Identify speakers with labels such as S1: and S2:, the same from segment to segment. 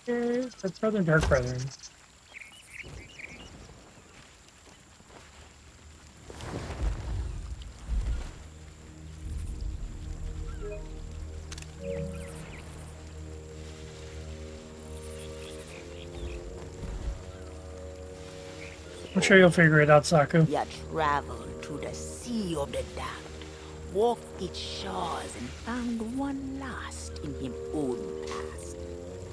S1: Her brother, dark brother. I'm sure you'll figure it out, Saku.
S2: You traveled to the Sea of the Damned, walked its shores and found one lost in his own past.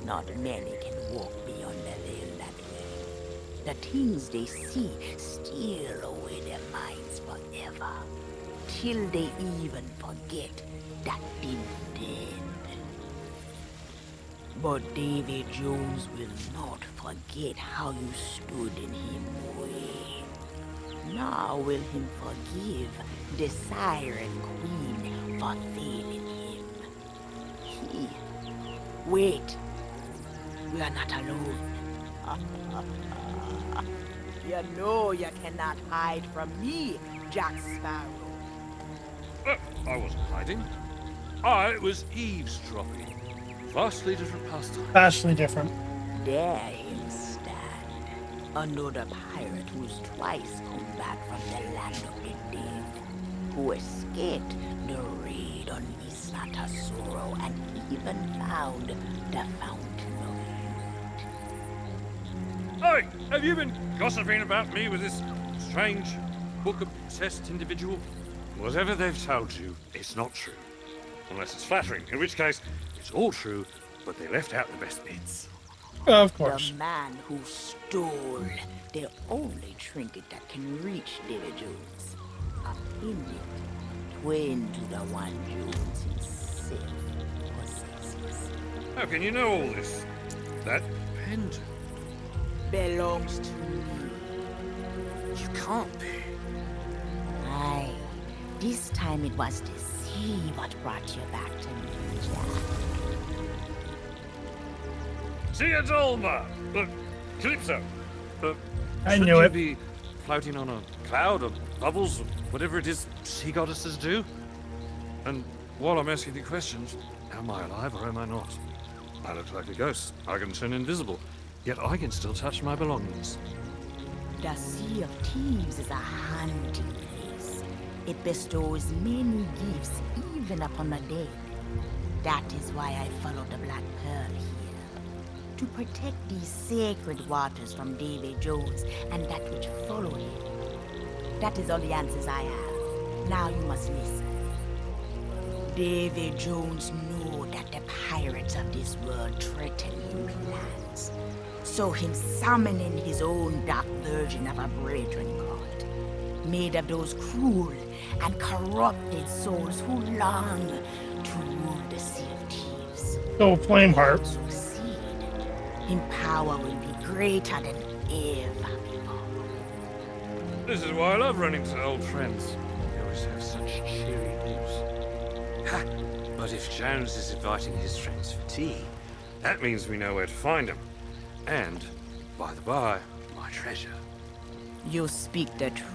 S2: Not many can walk beyond the veil that way. The things they see steal away their minds forever, till they even forget that they did. But David Jones will not forget how you stood in his way. Nor will him forgive the Siren Queen for failing him. He... Wait. We are not alone. You know you cannot hide from me, Jack Sparrow.
S3: I wasn't hiding. I was eavesdropping. Vastly different pastime.
S1: Vastly different.
S2: There him stand. Another pirate who's twice come back from the land of the dead. Who escaped the raid on Isata Sorrow and even found the Fountain of Youth.
S3: Hey, have you been gossiping about me with this strange, book-obsessed individual? Whatever they've told you, it's not true. Unless it's flattering, in which case, it's all true, but they left out the best bits.
S1: Of course.
S2: The man who stole the only trinket that can reach David Jones. A pendant, twin to the one Jones himself possesses.
S3: How can you know all this? That pendant?
S2: Belongs to me.
S3: You can't be.
S2: Aye. This time it was the sea what brought you back to me, Jack.
S3: Theodolma! Look, Calypso!
S1: I
S3: shouldn't
S1: knew
S3: you
S1: it.
S3: be floating on a cloud or bubbles or whatever it is sea goddesses do? And while I'm asking you questions, am I alive or am I not? I look like a ghost. I can turn invisible. Yet I can still touch my belongings.
S2: The Sea of Thieves is a hunting place. It bestows many gifts even upon the dead. That is why I follow the Black Pearl here. To protect these sacred waters from David Jones and that which follow him. That is all the answers I have. Now you must listen. David Jones know that the pirates of this world threaten him lands. So him summoning his own dark version of a brethren god, made of those cruel and corrupted souls who long to rule the Sea of Thieves.
S1: So Flameheart.
S2: Succeed, his power will be greater than ever before.
S3: This is why I love running to old friends. They always have such cheery news. Ha! But if Jones is inviting his friends for tea, that means we know where to find him. And, by the by, my treasure.
S2: You speak the truth.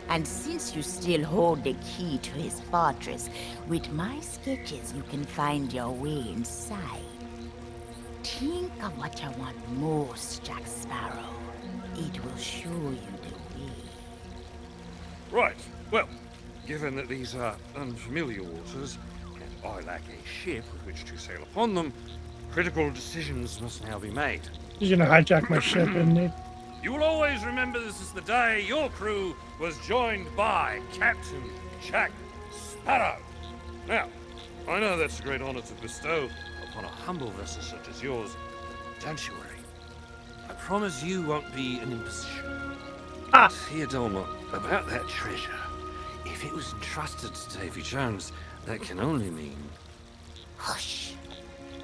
S2: And since you still hold the key to his fortress, with my sketches you can find your way inside. Think of what you want most, Jack Sparrow. It will show you the way.
S3: Right. Well, given that these are unfamiliar waters, and I lack a ship with which to sail upon them, critical decisions must now be made.
S1: He's gonna hijack my ship, isn't he?
S3: You will always remember this is the day your crew was joined by Captain Jack Sparrow. Now, I know that's a great honor to bestow upon a humble vessel such as yours. Don't you worry. I promise you won't be an imposition. Theodolma, about that treasure. If it was entrusted to Davy Jones, that can only mean...
S2: Hush!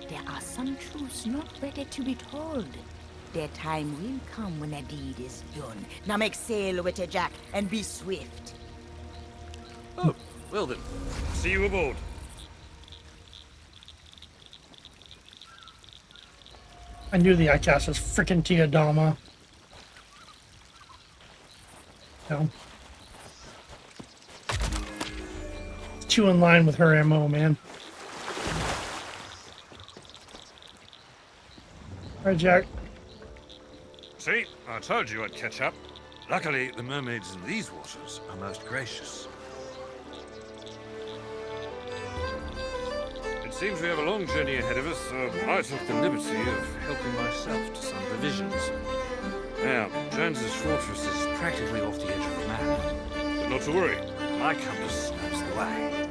S2: There are some truths not ready to be told. Their time will come when a deed is done. Now make sail with it, Jack, and be swift.
S3: Oh, well then. See you aboard.
S1: I knew the outcast was freaking Teodama. No. Too in line with her MO, man. All right, Jack.
S3: See, I told you I'd catch up. Luckily, the mermaids in these waters are most gracious. It seems we have a long journey ahead of us, so I took the liberty of helping myself to some provisions. Now, Jones's fortress is practically off the edge of the map. But not to worry, my compass knows the way.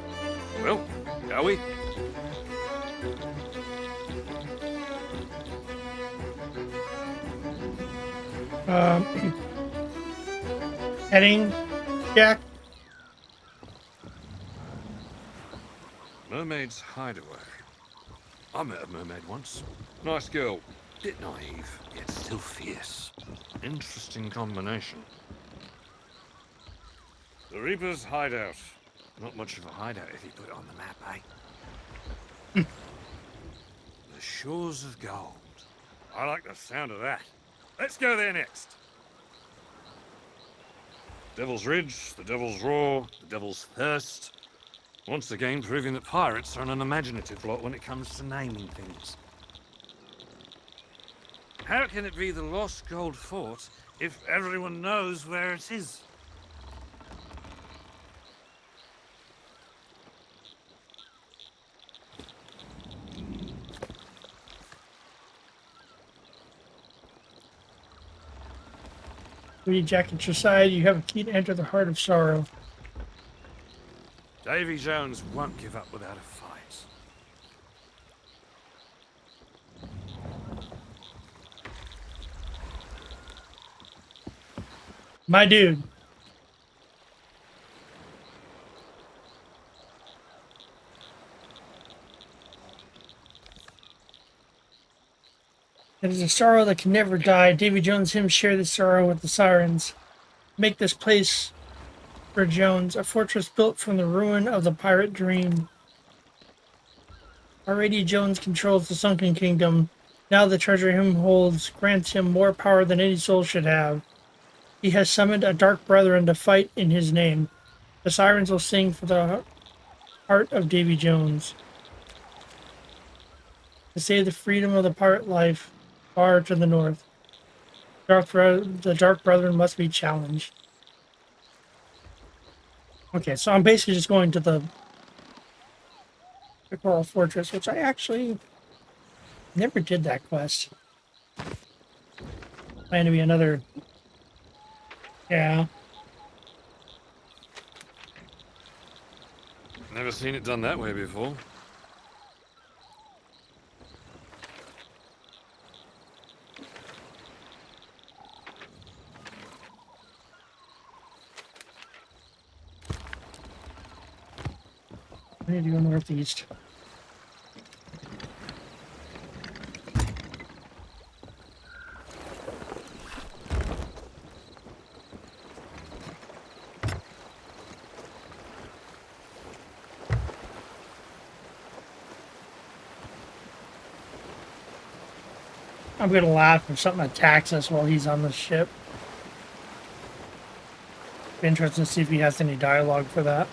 S3: Well, shall we?
S1: Heading, Jack.
S3: Mermaid's hideaway. I met a mermaid once. Nice girl. Bit naive, yet still fierce. Interesting combination. The Reaper's hideout. Not much of a hideout if you put it on the map, eh? The shores of gold. I like the sound of that. Let's go there next. Devil's Ridge, the Devil's Roar, the Devil's Thirst. Once again proving that pirates are an unimaginative lot when it comes to naming things. How can it be the Lost Gold Fort if everyone knows where it is?
S1: Read Jack at your side. You have a key to enter the heart of sorrow.
S3: Davy Jones won't give up without a fight.
S1: My dude. It is a sorrow that can never die. Davy Jones him share this sorrow with the sirens. Make this place for Jones, a fortress built from the ruin of the pirate dream. Already Jones controls the sunken kingdom. Now the treasure him holds grants him more power than any soul should have. He has summoned a dark brethren to fight in his name. The sirens will sing for the heart of Davy Jones. To save the freedom of the pirate life far to the north. The dark brethren must be challenged. Okay, so I'm basically just going to the Coral Fortress, which I actually never did that quest. Plan to be another... Yeah.
S3: Never seen it done that way before.
S1: I need to go northeast. I'm gonna laugh if something attacks us while he's on the ship. Be interested to see if he has any dialogue for that.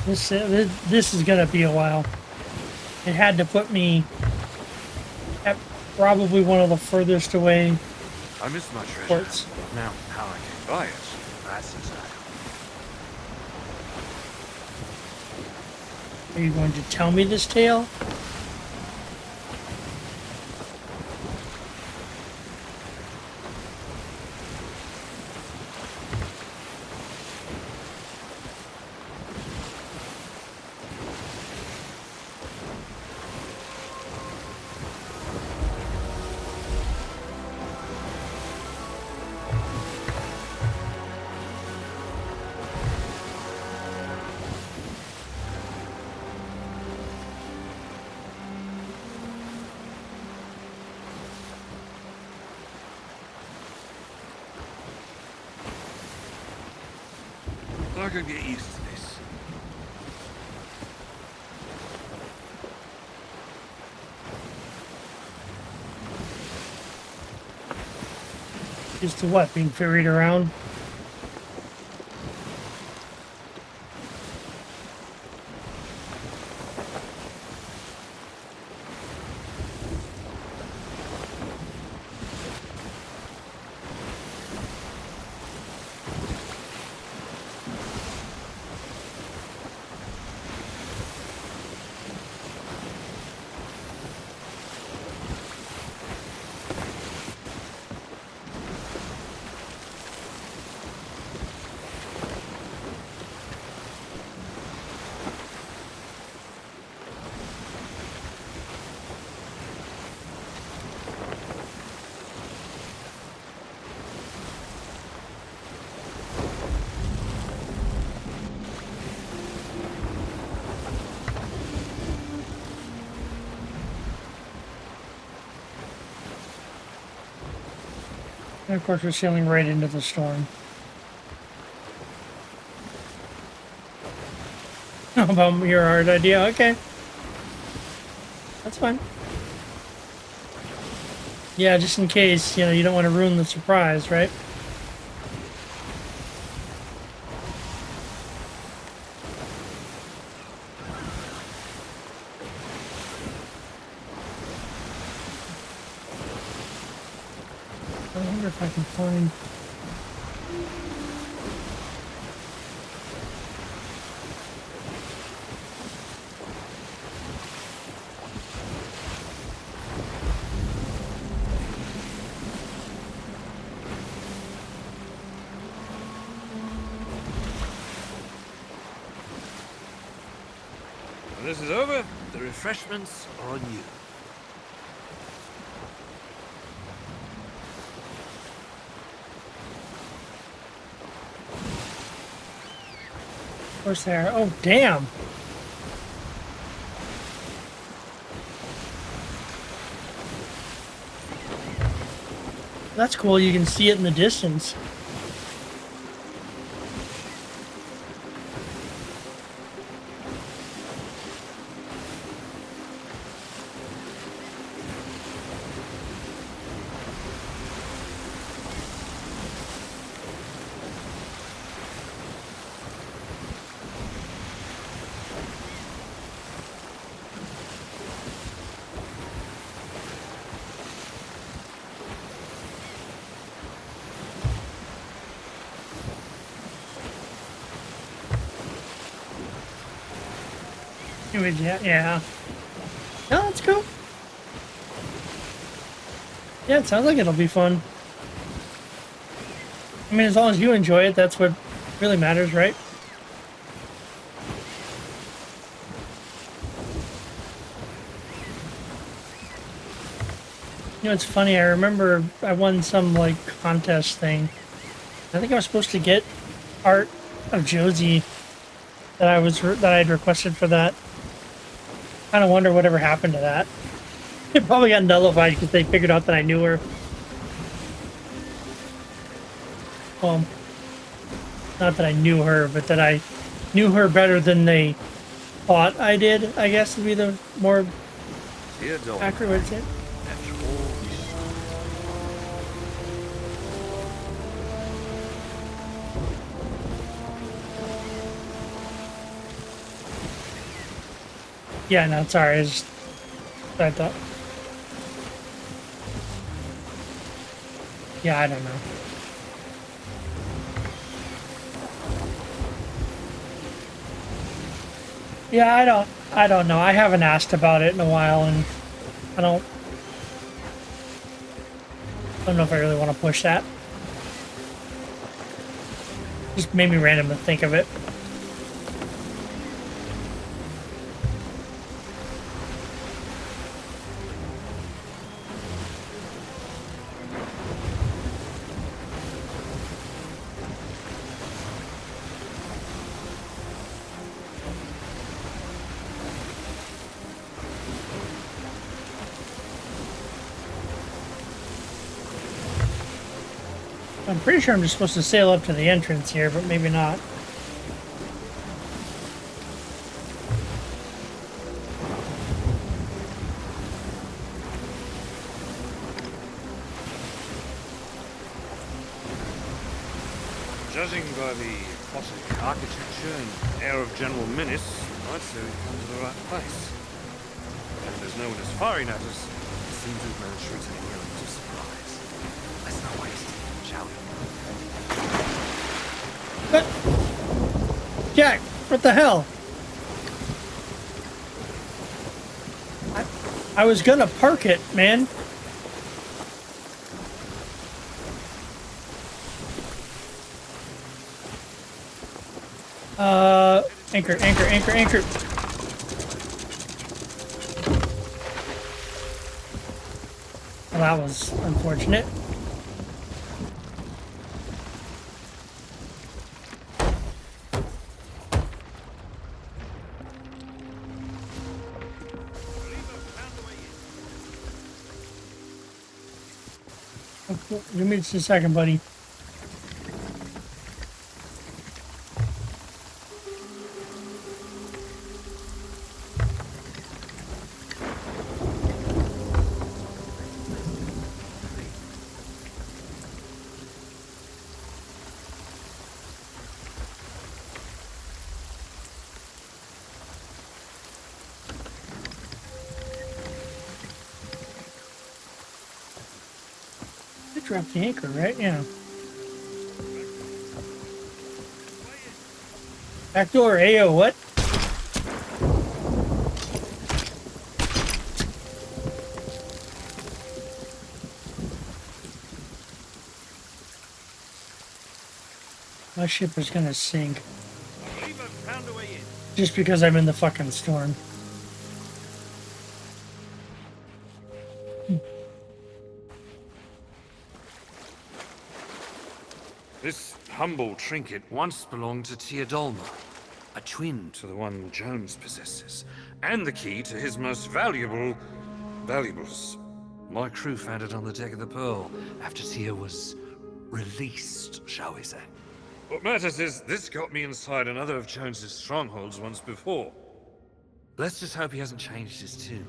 S1: This is gonna be a while. It had to put me at probably one of the furthest away
S3: I missed my treasure.
S1: ports.
S3: Now, how I can buy it, that's inside.
S1: Are you going to tell me this tale?
S3: I could get used to this.
S1: Used to what? Being ferried around? And of course, we're sailing right into the storm. How about your hard idea? Okay. That's fine. Yeah, just in case, you don't want to ruin the surprise, right? I wonder if I can find...
S3: When this is over, the refreshments are on you.
S1: Of course they are. Oh, damn! That's cool. You can see it in the distance. Anyways, yeah. No, that's cool. Yeah, it sounds like it'll be fun. I mean, as long as you enjoy it, that's what really matters, right? It's funny. I remember I won some, like, contest thing. I think I was supposed to get art of Josie that I had requested for that. Kind of wonder whatever happened to that. It probably got nullified because they figured out that I knew her. Well, not that I knew her, but that I knew her better than they thought I did, I guess would be the more accurate way to say it. Yeah, no, sorry. I thought. Yeah, I don't know. Yeah, I don't know. I haven't asked about it in a while, and I don't know if I really want to push that. Just made me randomly think of it. I'm pretty sure I'm just supposed to sail up to the entrance here, but maybe not.
S3: Judging by the classic architecture and air of general menace, I'd say we've come to the right place. And if there's no one as far in at us, it seems we've managed to retain the element of surprise. Let's not waste it, shall we?
S1: But Jack, what the hell? I was gonna park it, man. Anchor, anchor, anchor, anchor. Well, that was unfortunate. Give me just a second, buddy. I dropped the anchor, right? Yeah. Back door, Ayo, what? My ship is gonna sink.
S3: I believe I've found a way in.
S1: Just because I'm in the fucking storm.
S3: This humble trinket once belonged to Teodolma, a twin to the one Jones possesses, and the key to his most valuables. My crew found it on the deck of the Pearl after Tia was released, shall we say. What matters is this got me inside another of Jones's strongholds once before. Let's just hope he hasn't changed his tune.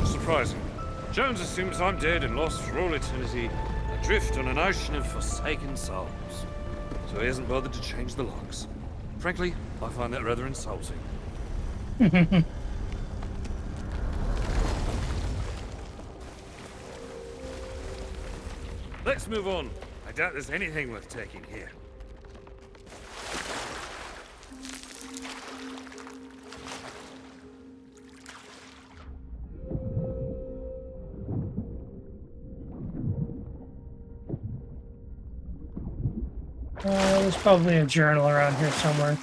S3: Surprising. Jones assumes I'm dead and lost for all eternity, adrift on an ocean of forsaken souls. So he hasn't bothered to change the locks. Frankly, I find that rather insulting. Let's move on. I doubt there's anything worth taking here.
S1: There's probably a journal around here somewhere.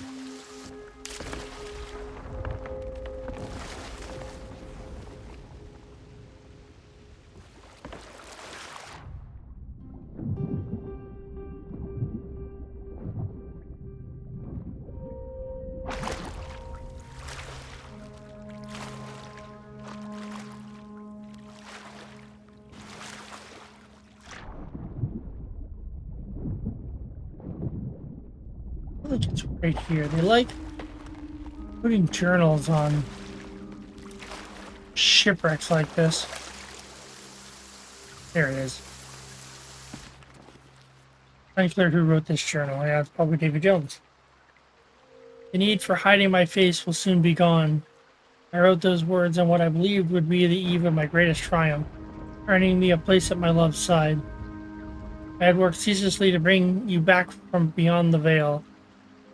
S1: I think it's right here. They like putting journals on shipwrecks like this. There it is. Unclear who wrote this journal. Yeah, it's probably Davy Jones. The need for hiding my face will soon be gone. I wrote those words on what I believed would be the eve of my greatest triumph, earning me a place at my love's side. I had worked ceaselessly to bring you back from beyond the veil,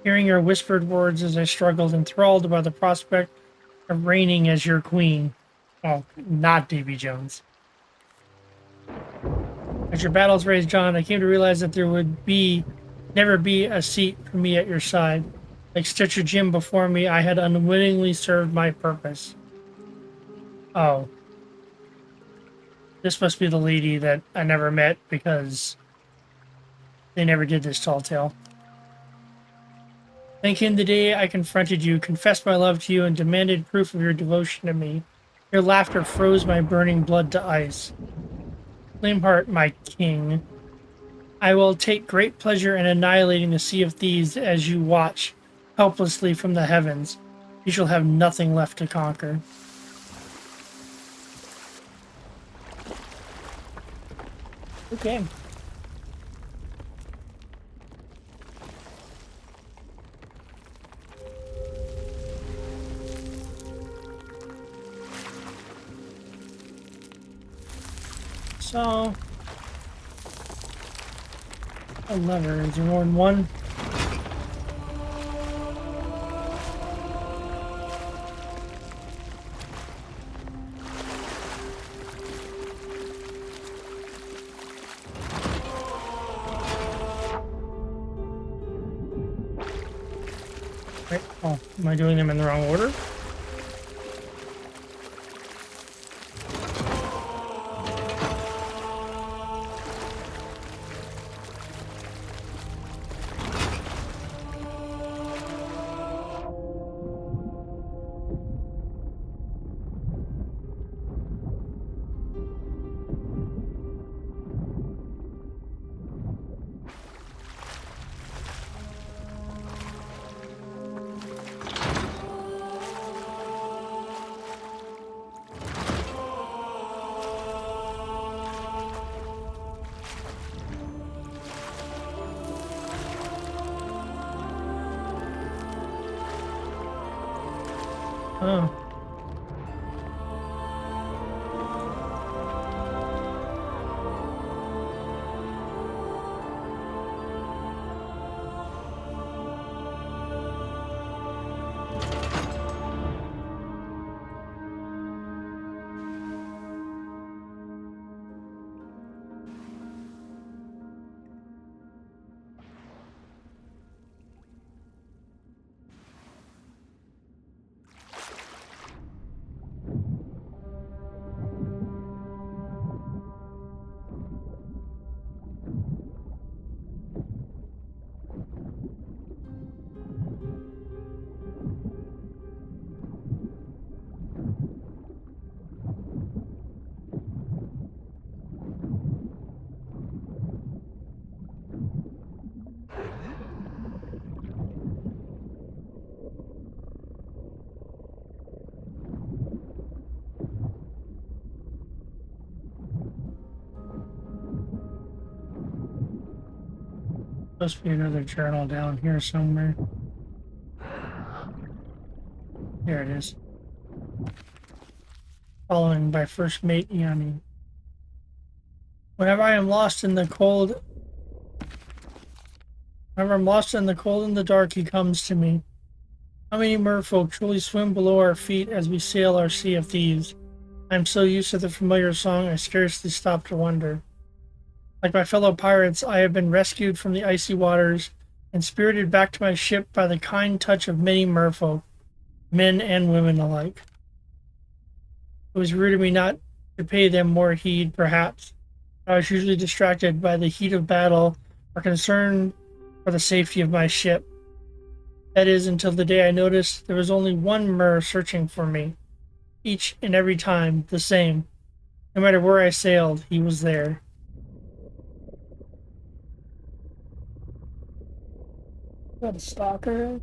S1: hearing your whispered words as I struggled, enthralled by the prospect of reigning as your queen. Oh, not Davy Jones. As your battles raged on, I came to realize that there would never be a seat for me at your side. Like Stitcher Jim before me, I had unwittingly served my purpose. Oh. This must be the lady that I never met because they never did this tall tale. Then came the day I confronted you, confessed my love to you, and demanded proof of your devotion to me. Your laughter froze my burning blood to ice. Flameheart, my king, I will take great pleasure in annihilating the Sea of Thieves as you watch helplessly from the heavens. You shall have nothing left to conquer. Okay. So, a lever. Is there more than one? Right. Oh, am I doing them in the wrong order? Oh. Supposed to be another journal down here somewhere. Here it is. Following by First Mate Yanni. Whenever I am lost in the cold, whenever I'm lost in the cold and the dark, he comes to me. How many merfolk truly swim below our feet as we sail our Sea of Thieves? I'm so used to the familiar song, I scarcely stop to wonder. Like my fellow pirates, I have been rescued from the icy waters and spirited back to my ship by the kind touch of many merfolk, men and women alike. It was rude of me not to pay them more heed, perhaps. I was usually distracted by the heat of battle or concerned for the safety of my ship. That is, until the day I noticed there was only one mer searching for me. Each and every time, the same. No matter where I sailed, he was there. Is that a stalker?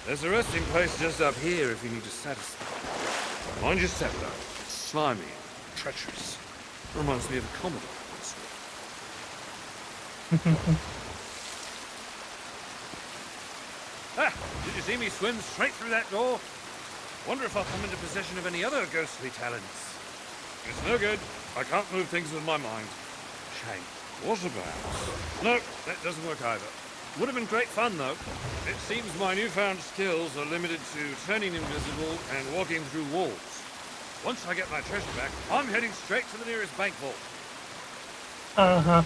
S3: There's a resting place just up here if you need to satisfy. Mind your step, though. It's slimy and treacherous. Reminds me of a Commodore. Did you see me swim straight through that door? Wonder if I'll come into possession of any other ghostly talents. It's no good. I can't move things with my mind. Shame. What about? No, that doesn't work either. Would have been great fun, though. It seems my newfound skills are limited to turning invisible and walking through walls. Once I get my treasure back, I'm heading straight to the nearest bank vault.
S1: Uh-huh.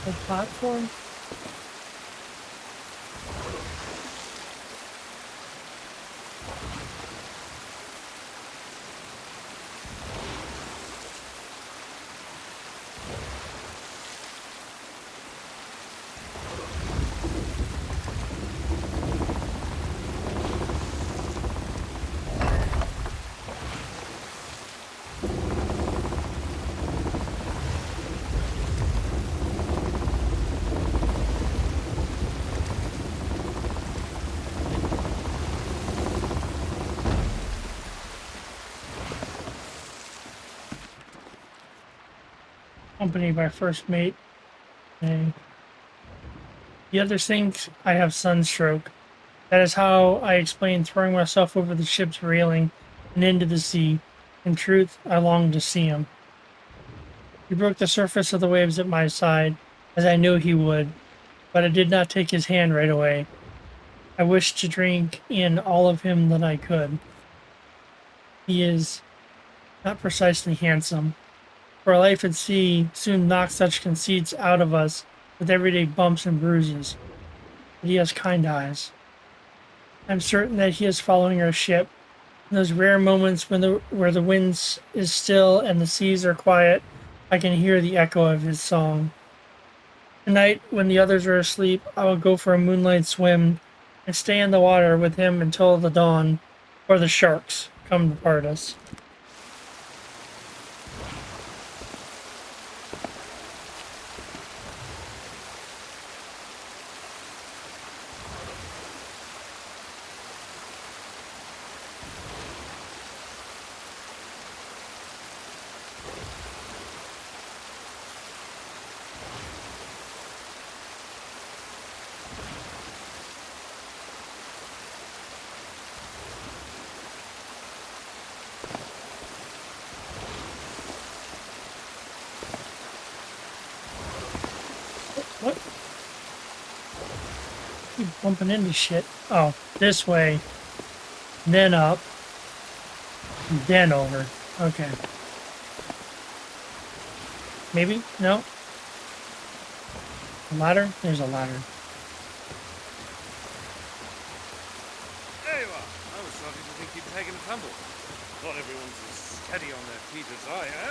S1: The platform? Accompanied by first mate. Okay. The others think I have sunstroke. That is how I explain throwing myself over the ship's railing and into the sea. In truth, I long to see him. He broke the surface of the waves at my side, as I knew he would, but I did not take his hand right away. I wished to drink in all of him that I could. He is not precisely handsome, for life at sea soon knocks such conceits out of us with everyday bumps and bruises. But he has kind eyes. I'm certain that he is following our ship. In those rare moments where the wind is still and the seas are quiet, I can hear the echo of his song. Tonight, when the others are asleep, I will go for a moonlight swim and stay in the water with him until the dawn, or the sharks come to part us. What? Keep bumping into shit. Oh, this way. Then up. Then over. Okay. Maybe? No? A ladder? There's a ladder.
S3: There you are. I was starting to think you'd taken a tumble. Not everyone's as steady on their feet as I am.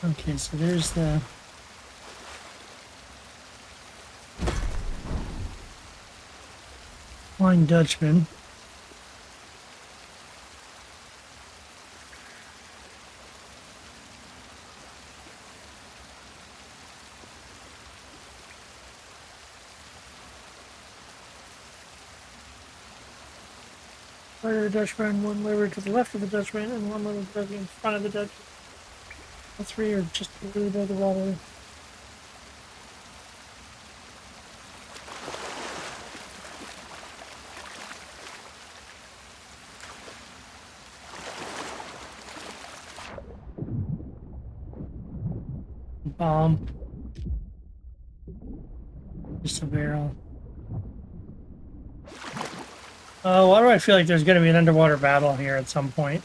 S1: Okay, so there's the Flying Dutchman. Fire Dutchman, one lever to the left of the Dutchman, and one lever directly in front of the Dutchman. All three are just a little above the water. Bomb. Just a barrel. Why do I feel like there's going to be an underwater battle here at some point?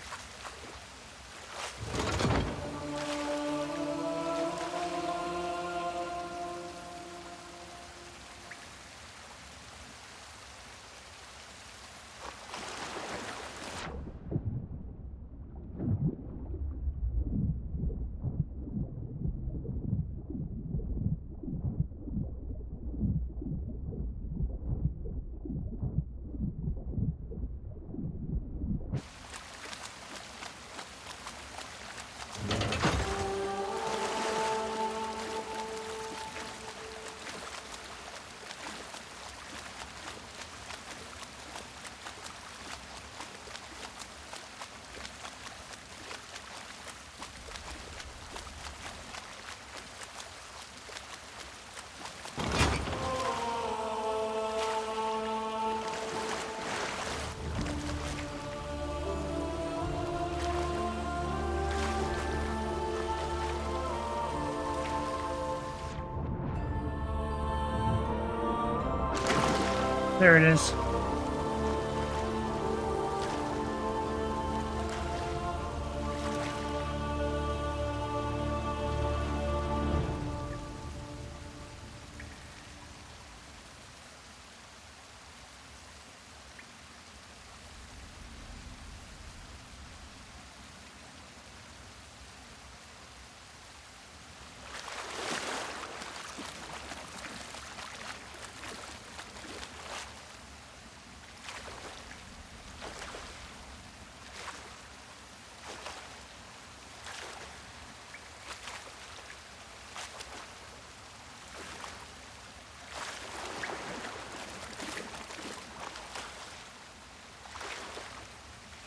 S1: There it is.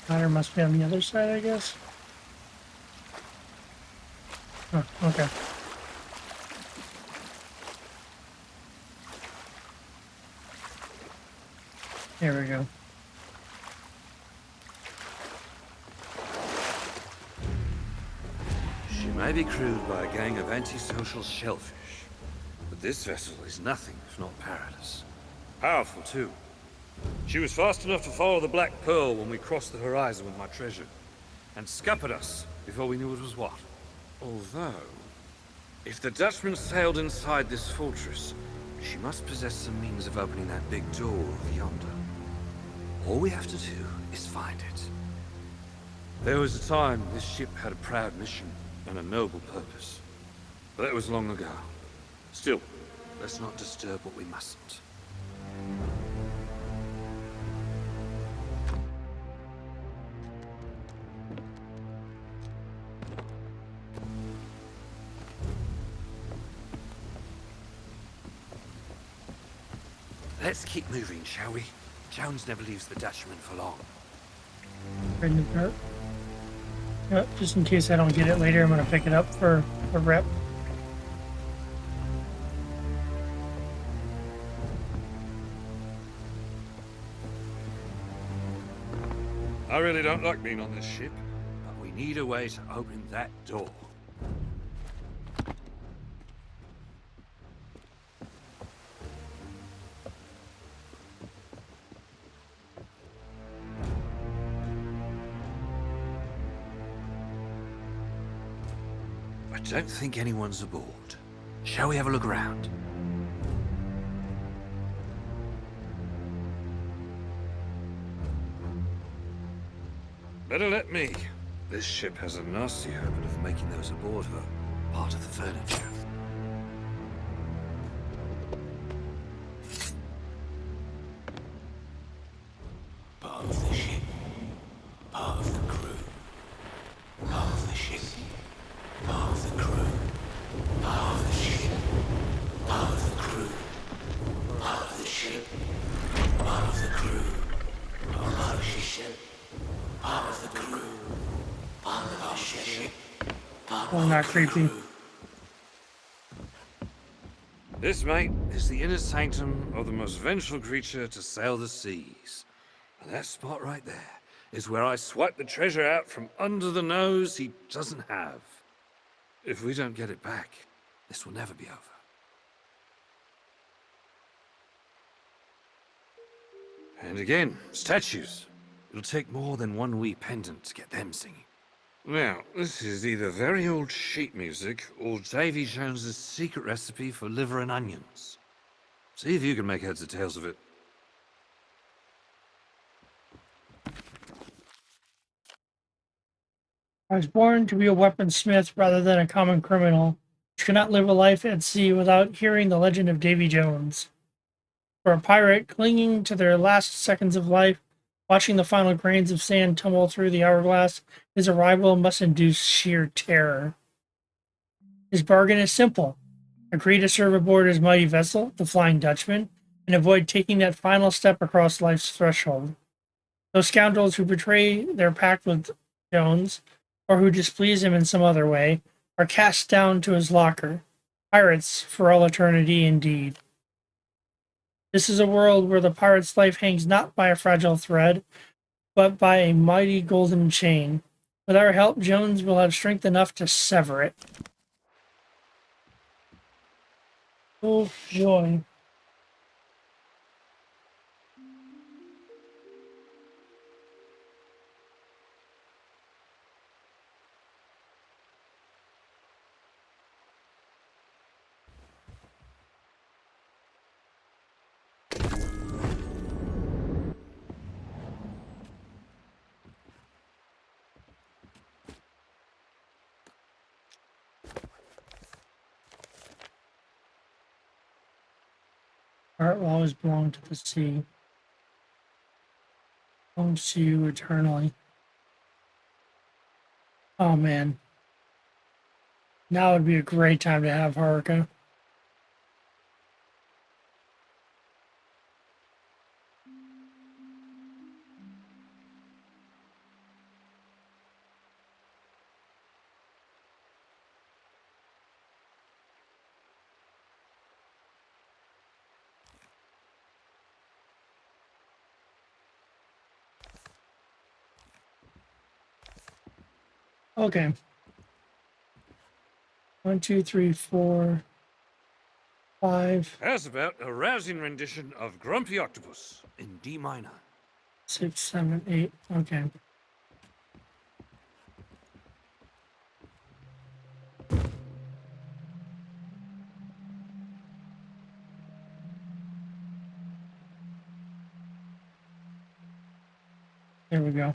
S1: Ladder must be on the other side, I guess. Oh, okay. There we go.
S3: She may be crewed by a gang of antisocial shellfish, but this vessel is nothing if not perilous. Powerful, too. She was fast enough to follow the Black Pearl when we crossed the horizon with my treasure, and scuppered us before we knew it was what. Although, if the Dutchman sailed inside this fortress, she must possess some means of opening that big door over yonder. All we have to do is find it. There was a time this ship had a proud mission and a noble purpose. But that was long ago. Still, let's not disturb what we mustn't. Let's keep moving, shall we? Jones never leaves the Dutchman for long.
S1: Right in the cart. Yep, just in case I don't get it later, I'm going to pick it up for a rep.
S3: I really don't like being on this ship, but we need a way to open that door. I don't think anyone's aboard. Shall we have a look around? Better let me. This ship has a nasty habit of making those aboard her part of the furniture.
S4: Part of the ship, part of the crew. Part of the ship, part of the crew. Part of the ship, part of the crew. Part of the ship, part of the crew. Part of the ship, part of the crew. Part of the ship, part
S1: Oh, not creepy.
S3: This, mate, is the inner sanctum of the most vengeful creature to sail the seas. And that spot right there is where I swipe the treasure out from under the nose he doesn't have. If we don't get it back, this will never be over. And again, statues. It'll take more than one wee pendant to get them singing. Now, this is either very old sheet music or Davy Jones's secret recipe for liver and onions. See if you can make heads or tails of it.
S1: I was born to be a weaponsmith rather than a common criminal, which cannot live a life at sea without hearing the legend of Davy Jones. For a pirate clinging to their last seconds of life, watching the final grains of sand tumble through the hourglass, his arrival must induce sheer terror. His bargain is simple. Agree to serve aboard his mighty vessel, the Flying Dutchman, and avoid taking that final step across life's threshold. Those scoundrels who betray their pact with Jones, or who displease him in some other way, are cast down to his locker. Pirates for all eternity indeed. This is a world where the pirate's life hangs not by a fragile thread, but by a mighty golden chain. With our help, Jones will have strength enough to sever it. Oh, joy. Art will always belong to the sea. Belongs to you eternally. Oh man. Now would be a great time to have Haruka. Okay. 1, 2, 3, 4, 5,
S3: How's about a rousing rendition of Grumpy Octopus in D minor?
S1: 6, 7, 8. Okay. There we go.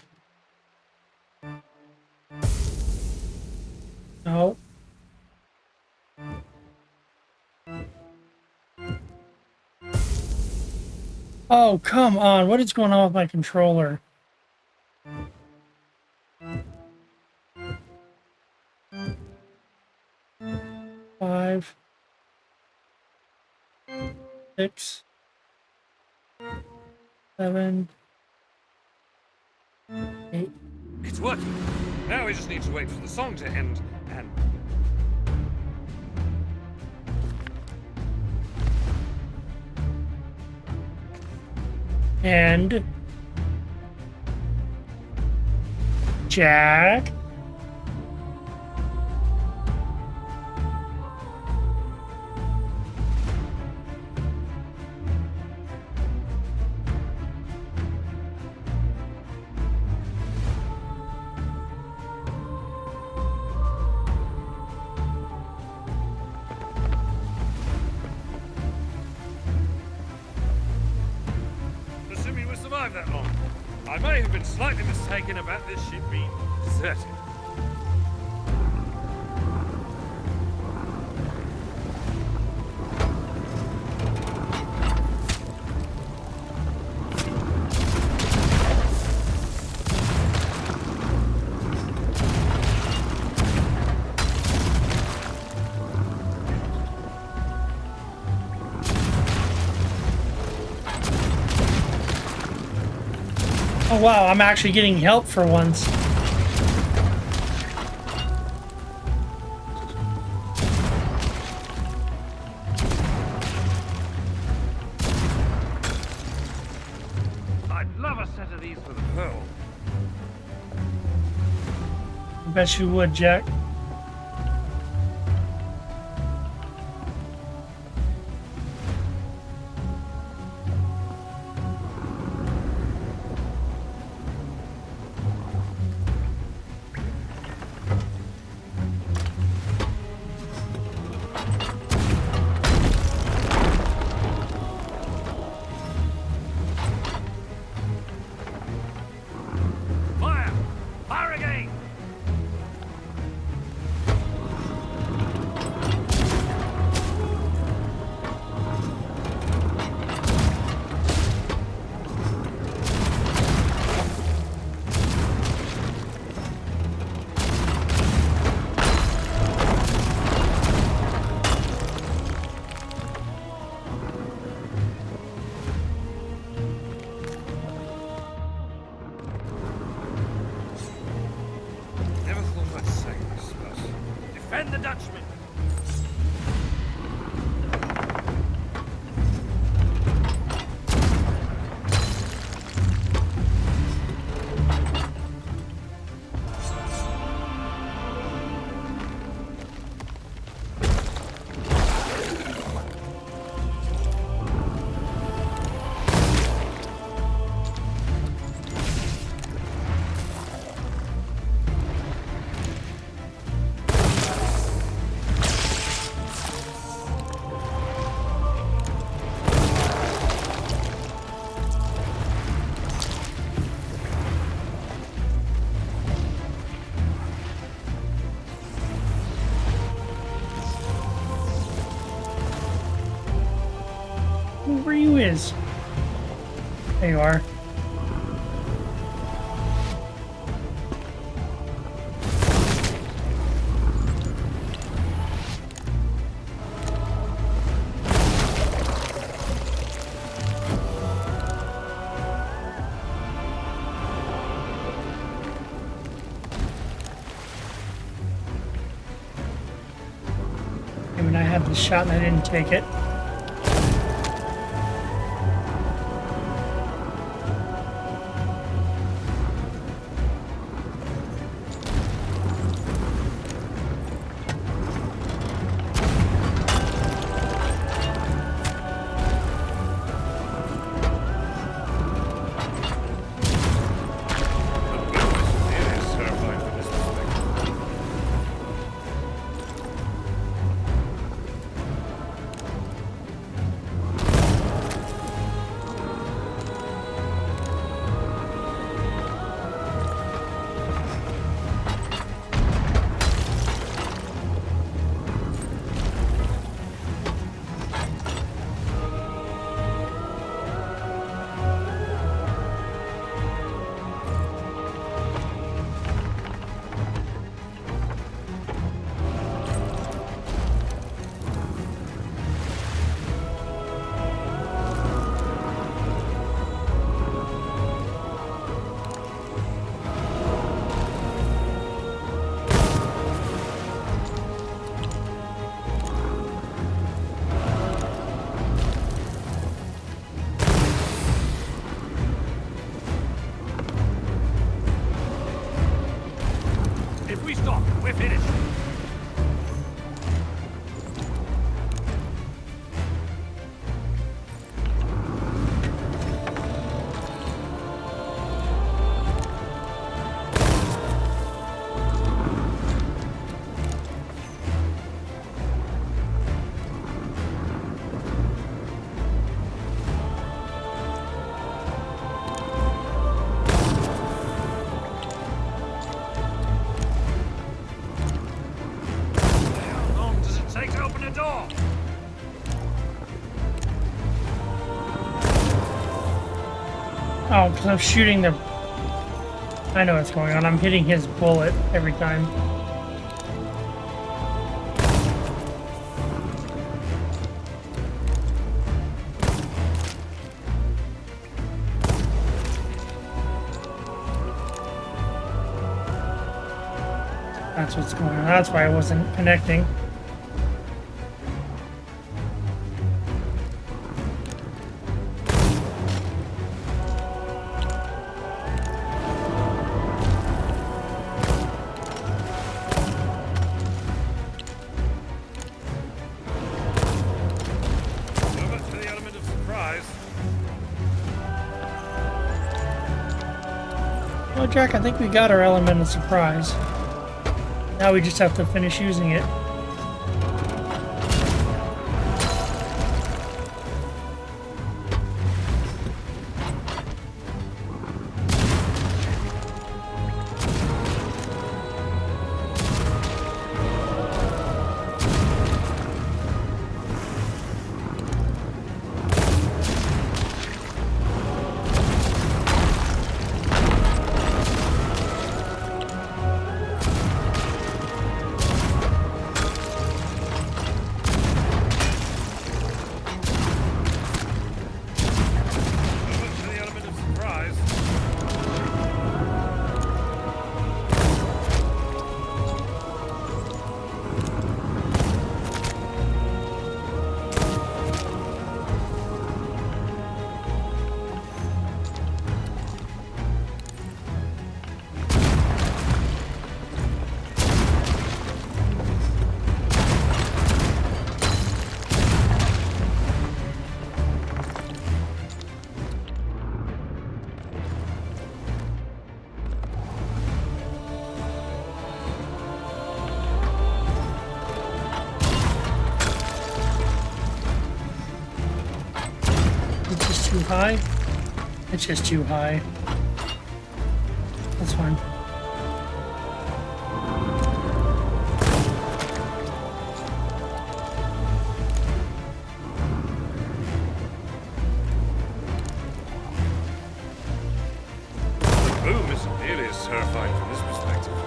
S1: No. Oh, come on. What is going on with my controller? Five, 6, 7, 8.
S3: It's working. Now we just need to wait for the song to end and...
S1: And Jack.
S3: Assuming we survived that long. I may have been slightly mistaken about this ship being deserted.
S1: wow, I'm actually getting help for once.
S3: I'd love a set of these for the pearl.
S1: I bet you would, Jack.
S3: Fire! Fire again! Never thought I'd say this, but defend the Dutchman!
S1: Where you is? There you are. I mean, I had the shot and I didn't take it.
S3: It is terrifying from this perspective. If we stop, we're finished. How long does it take to open a door?
S1: Oh, because I'm shooting the... I know what's going on. I'm hitting his bullet every time. That's what's going on. That's why I wasn't connecting.
S3: So much for the element of surprise.
S1: Well, Jack, I think we got our element of surprise. Now we just have to finish using it.
S3: So much for the element of surprise.
S1: It's just too high. It's just too high. That's fine.
S3: The boom isn't nearly as terrifying from this perspective.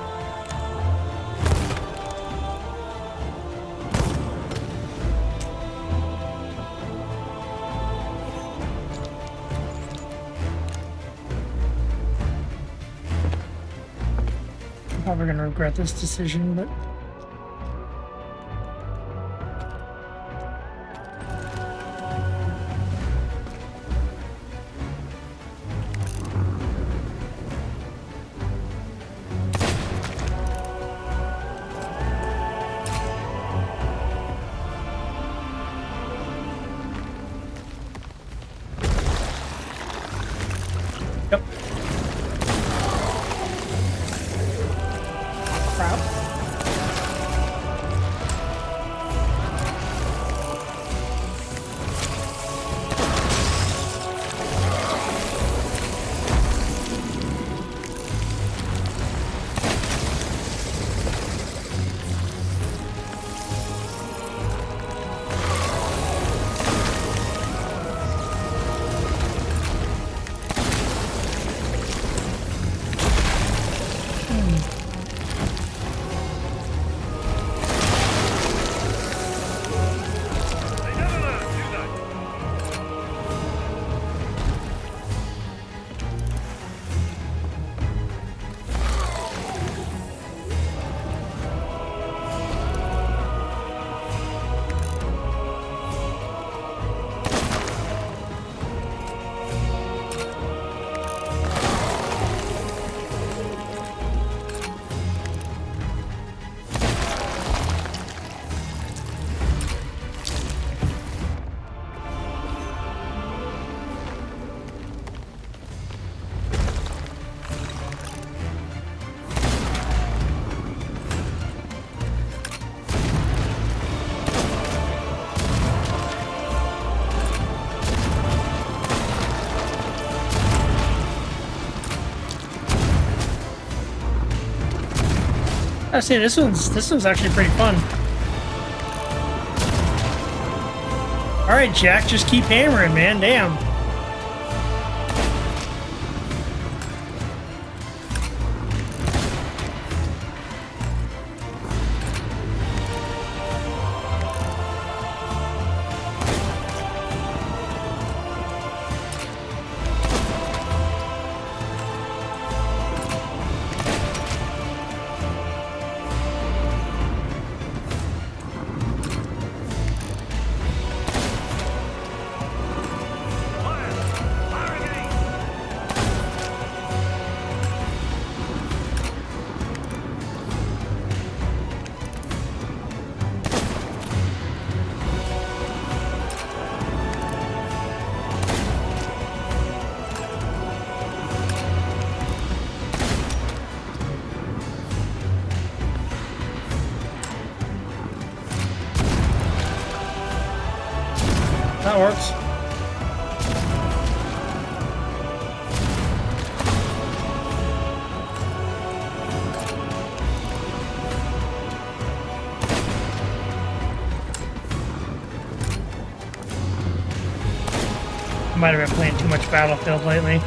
S1: I'm probably gonna regret this decision, but yep. Crap.
S3: They never learn, do they?
S1: I see. This one's actually pretty fun. All right, Jack, just keep hammering, man. Damn. That works. I might have been playing too much Battlefield lately.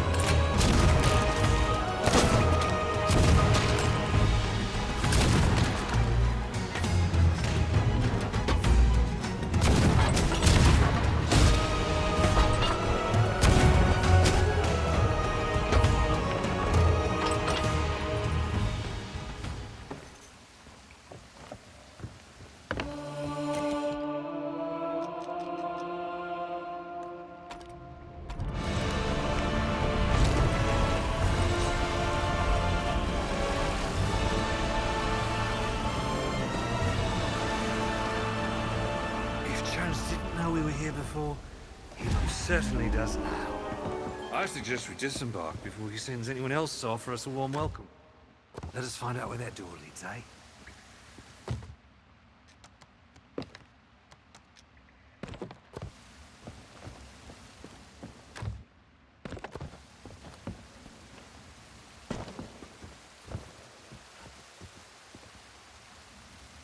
S3: If Jones didn't know we were here before, he most certainly does now. I suggest we disembark before he sends anyone else to offer us a warm welcome. Let us find out where that door leads, eh?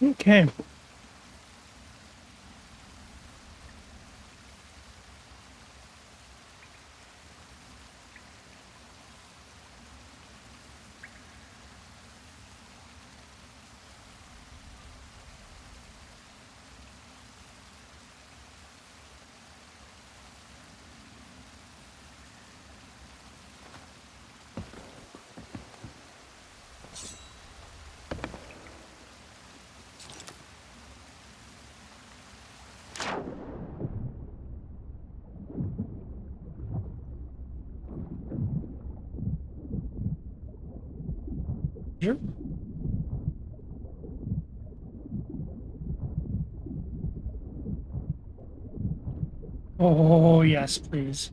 S1: Okay. Sure. Oh, yes, please.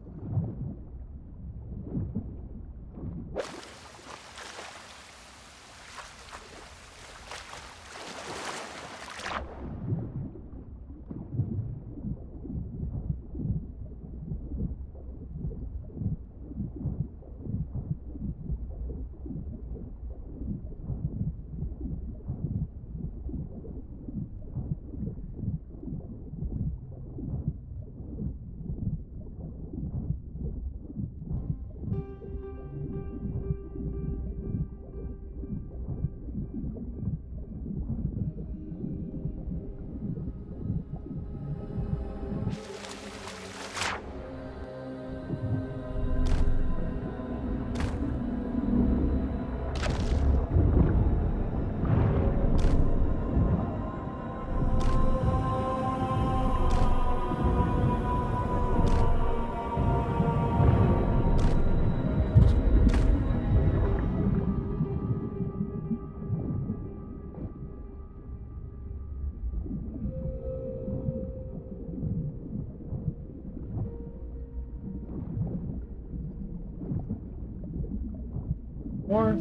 S1: More.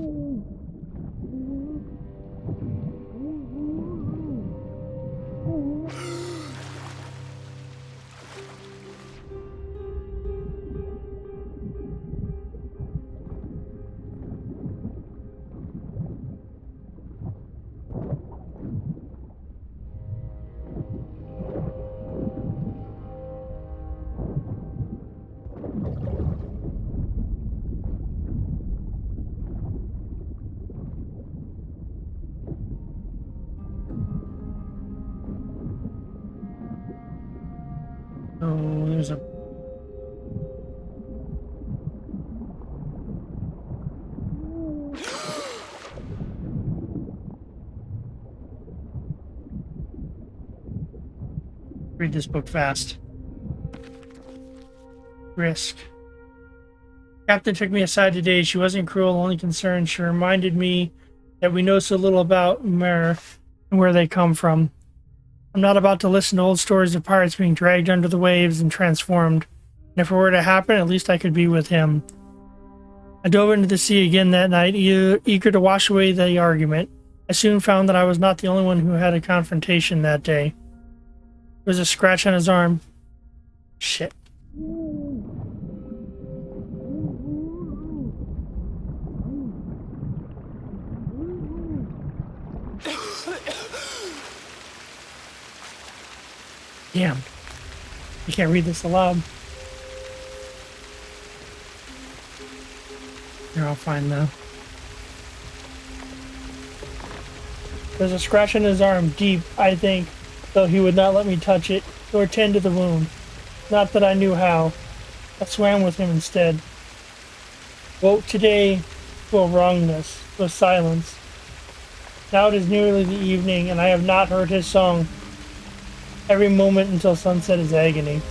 S1: Oh, there's a read this book fast. Risk. Captain took me aside today. She wasn't cruel, only concerned. She reminded me that we know so little about Mer and where they come from. I'm not about to listen to old stories of pirates being dragged under the waves and transformed. And if it were to happen, at least I could be with him. I dove into the sea again that night, eager to wash away the argument. I soon found that I was not the only one who had a confrontation that day. There was a scratch on his arm. Shit. Damn. You can't read this aloud. Here, I'll find though. There's a scratch on his arm, deep, I think, though he would not let me touch it or tend to the wound. Not that I knew how. I swam with him instead. Woke today to a wrongness, to a silence. Now it is nearly the evening, and I have not heard his song. Every moment until sunset is agony.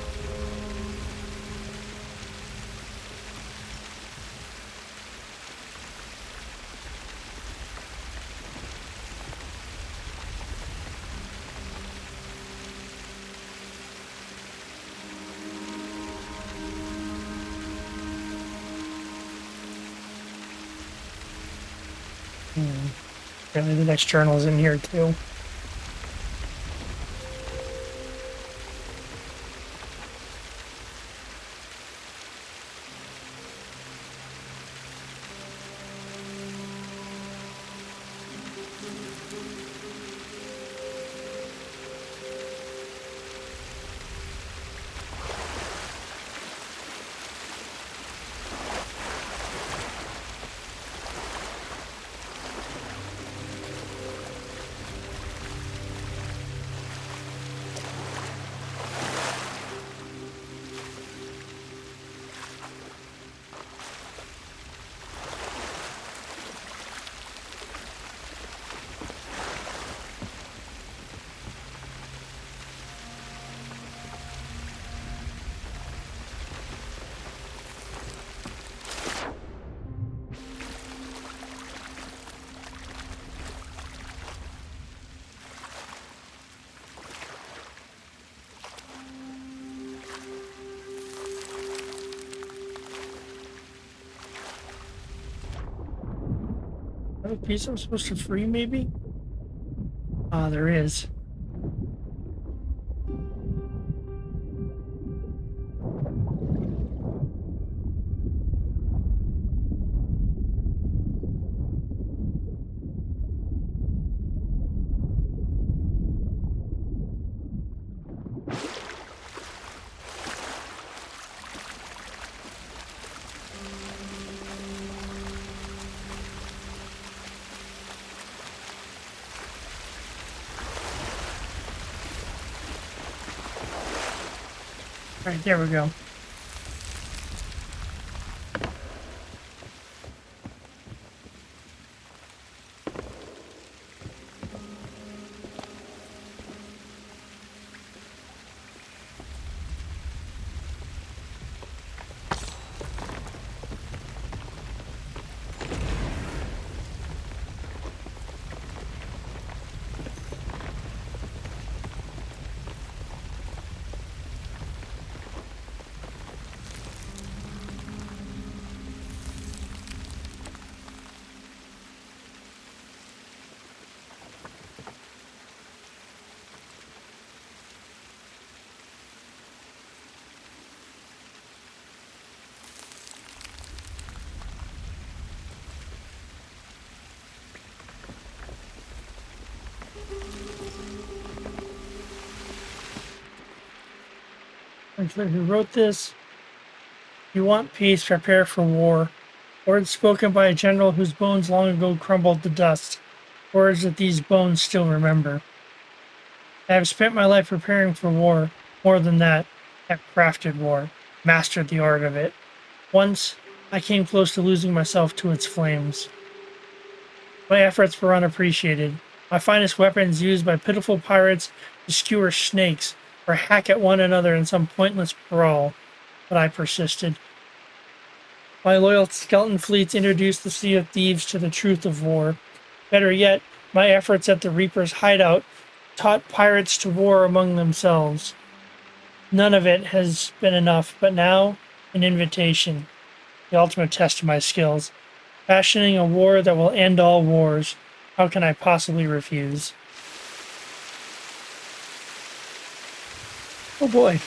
S1: Apparently the next journal is in here too. Another piece I'm supposed to free, maybe? Ah, there is. Alright, there we go. Actually, who wrote this? You want peace, prepare for war. Words spoken by a general whose bones long ago crumbled to dust. Words that these bones still remember. I have spent my life preparing for war. More than that, have crafted war, mastered the art of it. Once, I came close to losing myself to its flames. My efforts were unappreciated. My finest weapons used by pitiful pirates to skewer snakes or hack at one another in some pointless brawl. But I persisted. My loyal skeleton fleets introduced the Sea of Thieves to the truth of war. Better yet, my efforts at the Reaper's hideout taught pirates to war among themselves. None of it has been enough, but now, an invitation, the ultimate test of my skills. Fashioning a war that will end all wars. How can I possibly refuse? Oh boy.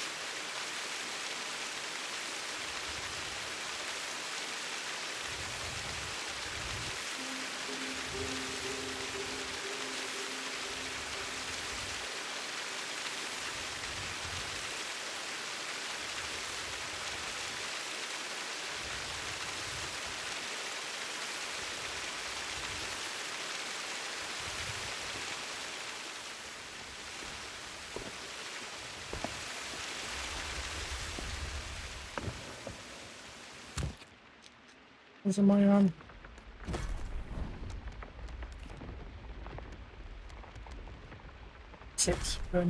S1: What am I on? Six. Good.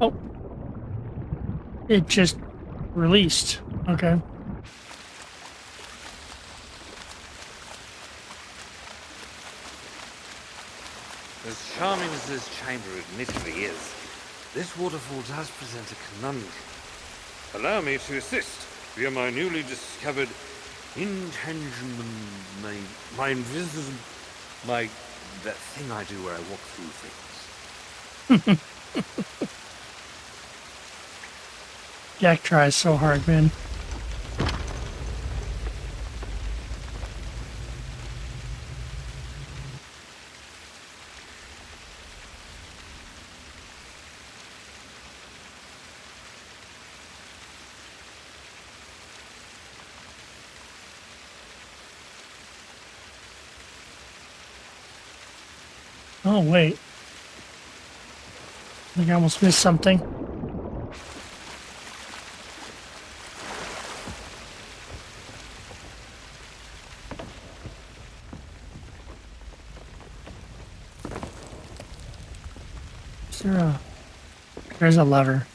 S1: Oh. It just released. Okay.
S3: As charming as this chamber admittedly is, this waterfall does present a conundrum. Allow me to assist via my newly discovered intangible, my invisible, that thing I do where I walk through things.
S1: Jack tries so hard, man. Oh, wait. I think I almost missed something. Is there a... There's a lever.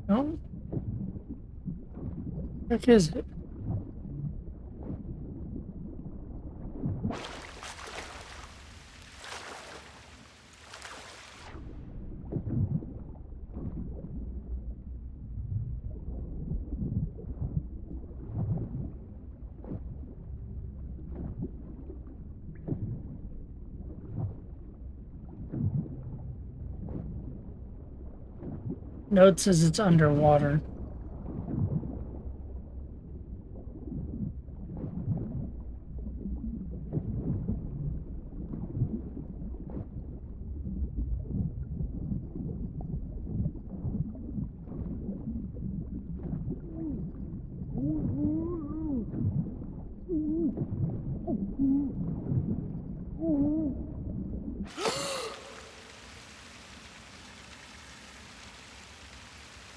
S1: No? What is it? Note says it's underwater.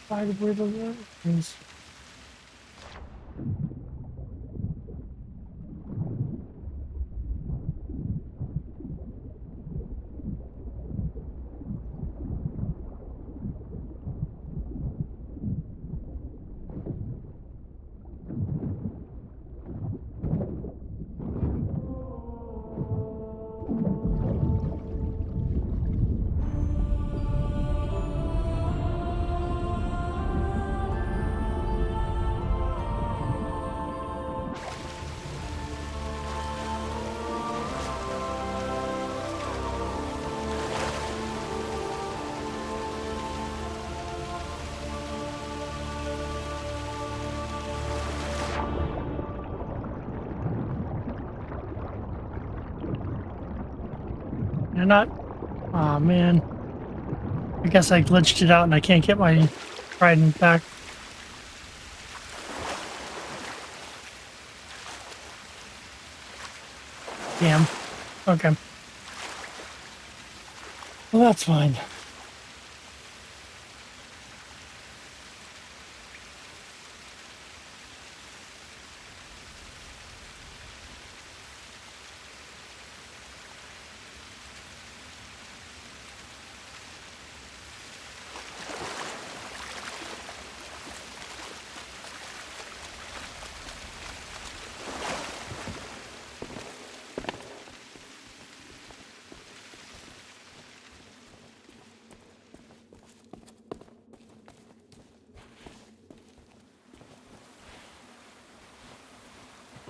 S1: Find where the lever is. You're not Aw, man. I guess I glitched it out and I can't get my trident back. Damn. Okay. Well, that's fine.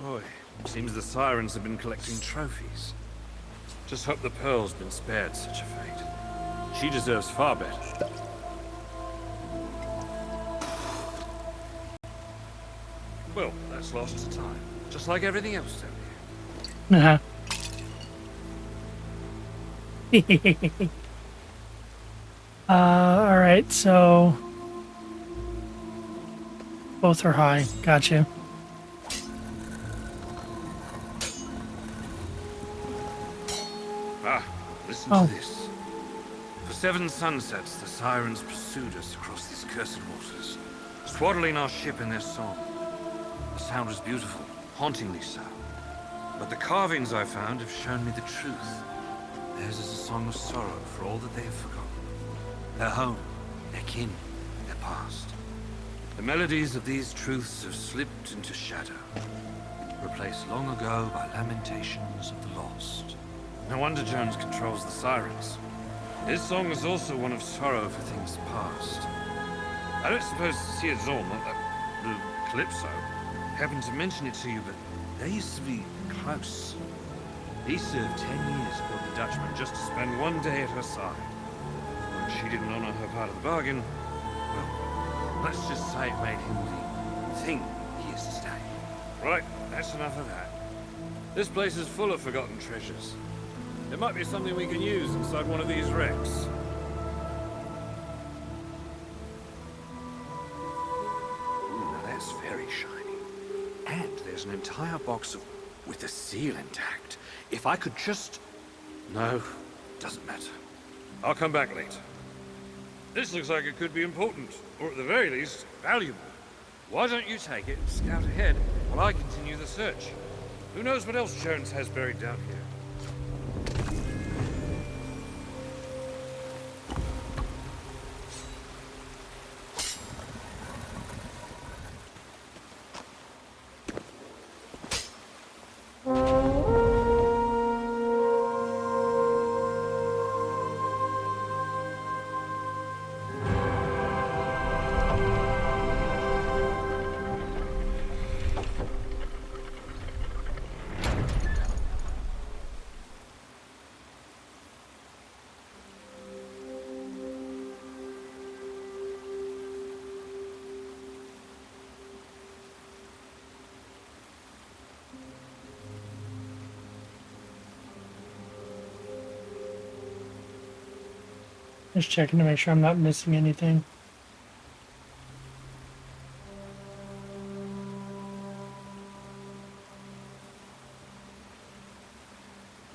S3: Boy, seems the sirens have been collecting trophies. Just hope the Pearl's been spared such a fate. She deserves far better. Well, that's lost to time. Just like everything else down here.
S1: Alright, so both are high. Gotcha.
S3: Listen
S1: Oh.
S3: to this. For 7 sunsets, the sirens pursued us across these cursed waters, swaddling our ship in their song. The sound was beautiful, hauntingly so. But the carvings I found have shown me the truth. Theirs is a song of sorrow for all that they have forgotten. Their home, their kin, their past. The melodies of these truths have slipped into shadow, replaced long ago by lamentations of the lost. No wonder Jones controls the sirens. His song is also one of sorrow for things past. I don't suppose Sea of Thieves, the Calypso, happened to mention it to you, but they used to be close. He served 10 years aboard the Dutchman just to spend one day at her side. When she didn't honor her part of the bargain, well, let's just say it made him the thing he is today. Right, that's enough of that. This place is full of forgotten treasures. There might be something we can use inside one of these wrecks. Ooh, now that's very shiny. And there's an entire box of... with the seal intact. If I could just... No, doesn't matter. I'll come back later. This looks like it could be important, or at the very least, valuable. Why don't you take it and scout ahead while I continue the search? Who knows what else Jones has buried down here?
S1: Just checking to make sure I'm not missing anything.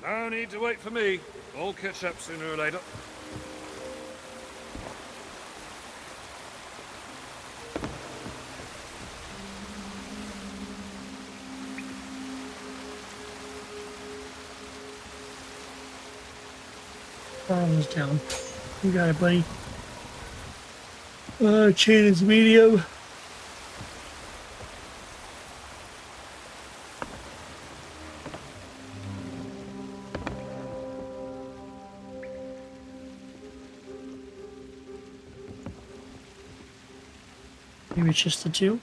S3: No need to wait for me. I'll catch up sooner or later.
S1: Problems down. You got it, buddy. Chain is medium. Maybe it's just the two.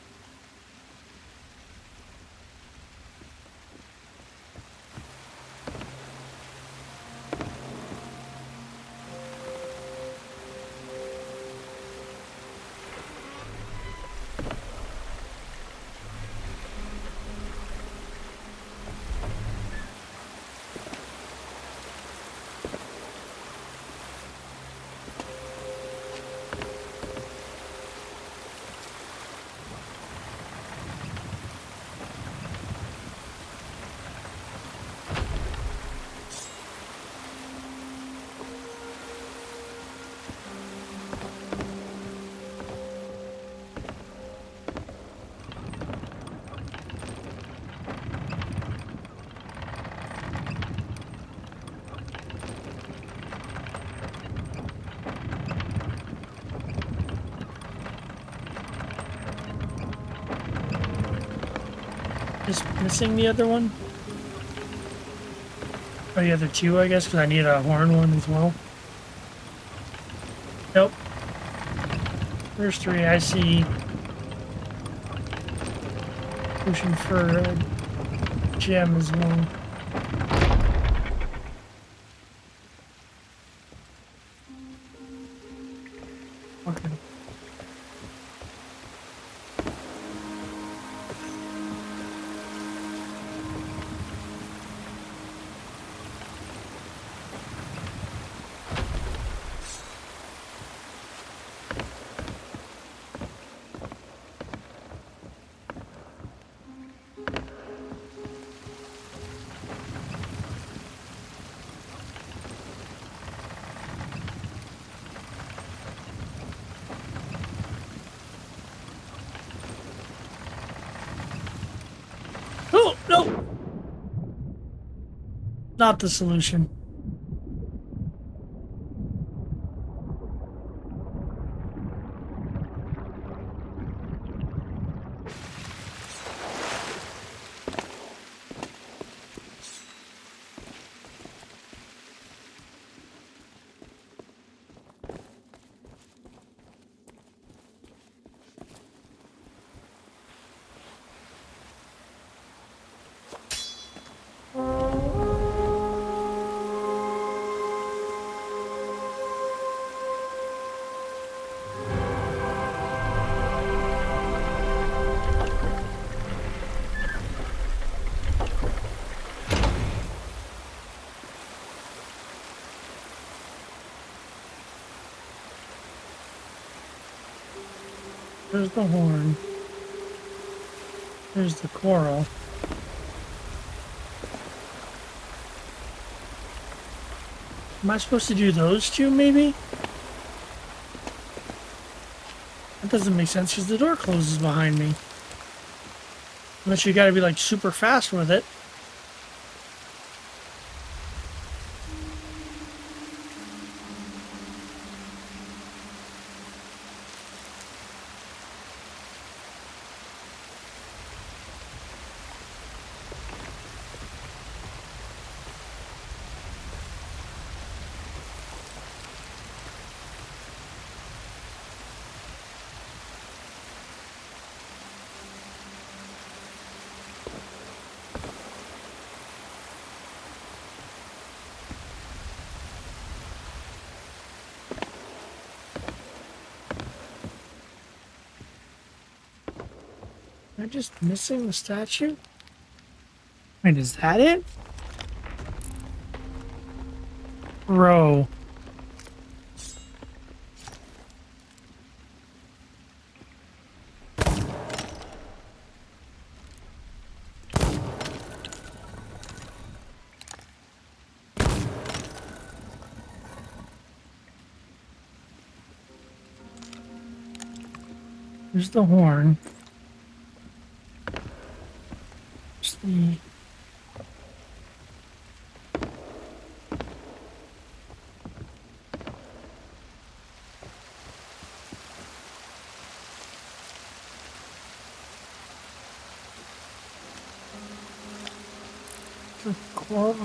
S1: Just missing the other one? Or the other two, I guess, because I need a horn one as well. Nope. There's three. I see. Pushing for a gem as well. Okay. Oh, no! Not the solution. There's the horn. There's the coral. Am I supposed to do those two, maybe? That doesn't make sense because the door closes behind me. Unless you gotta be like super fast with it. Am I just missing the statue? Wait, is that it? Bro. There's the horn. There's the...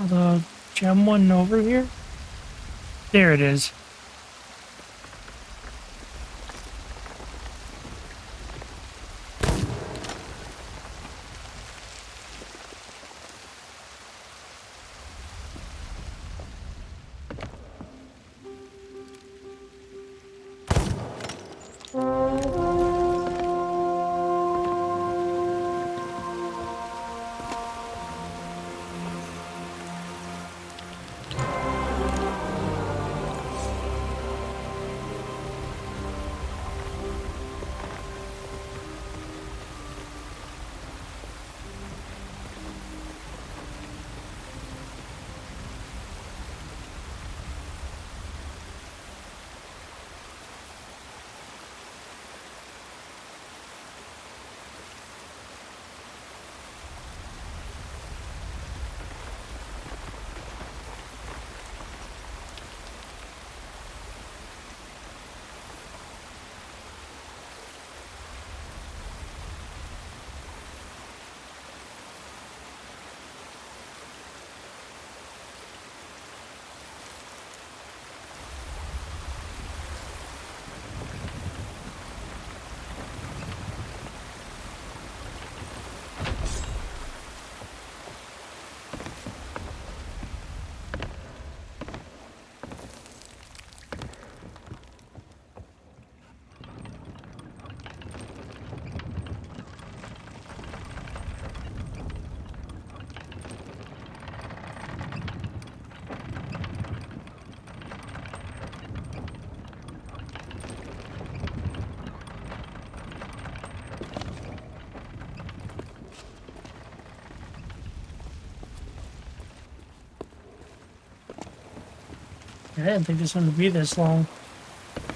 S1: the gem one over here? There it is. I didn't think this one would be this long,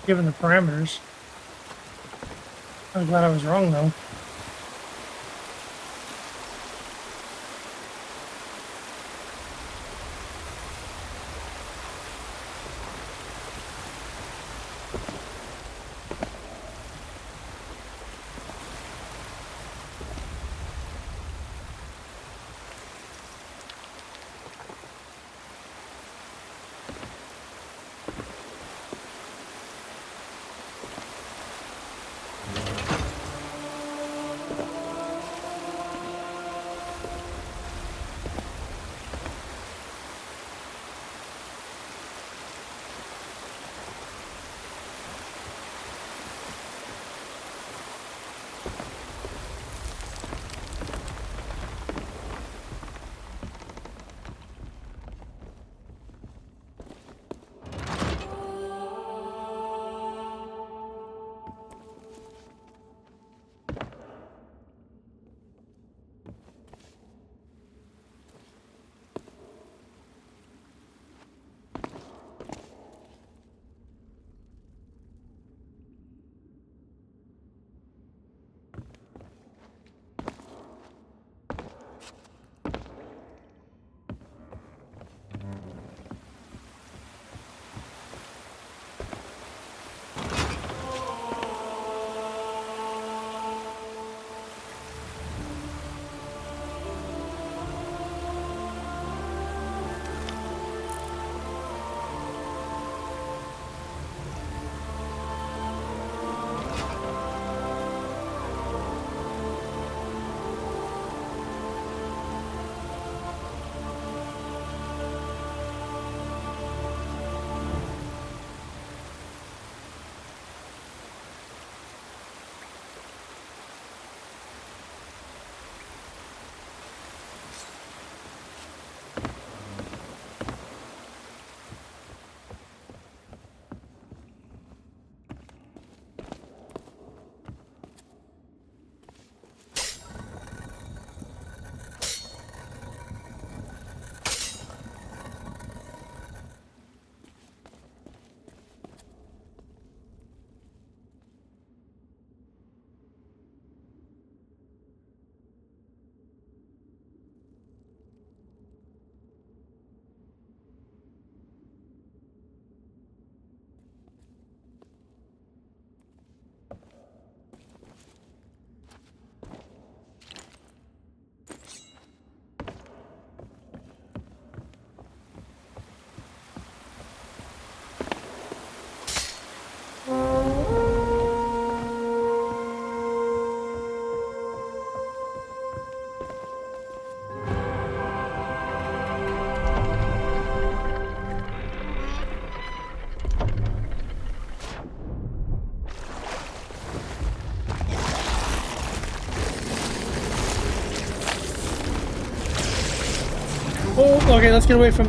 S1: given the parameters. I'm glad I was wrong, though. Oh, okay, let's get away from...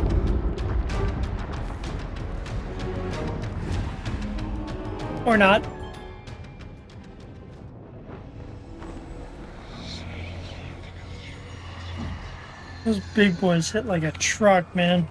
S1: Or not. Those big boys hit like a truck, man.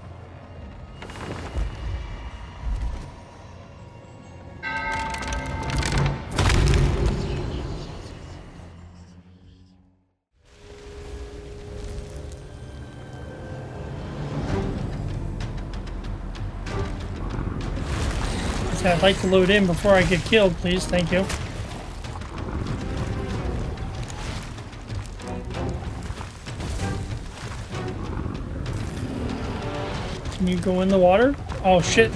S1: I'd like to load in before I get killed, please. Thank you. Can you go in the water? Oh, shit.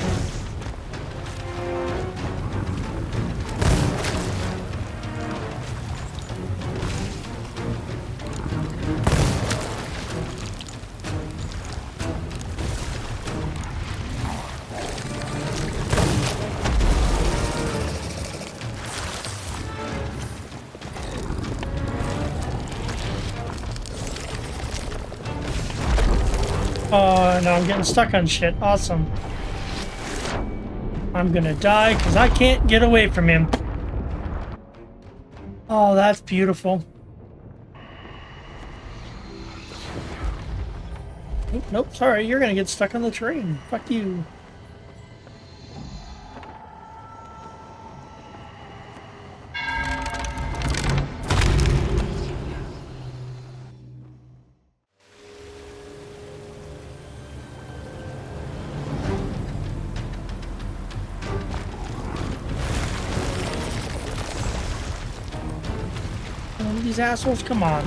S1: No, I'm getting stuck on shit. Awesome. I'm gonna die because I can't get away from him. Oh, that's beautiful. Nope, sorry, you're gonna get stuck on the train. Fuck you. These assholes, come on.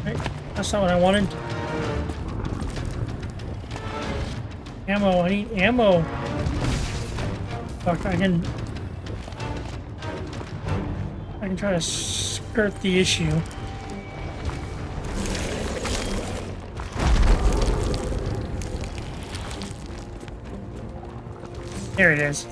S1: Right, that's not what I wanted. Ammo, I need ammo. Fuck, I can try to skirt the issue. There it is.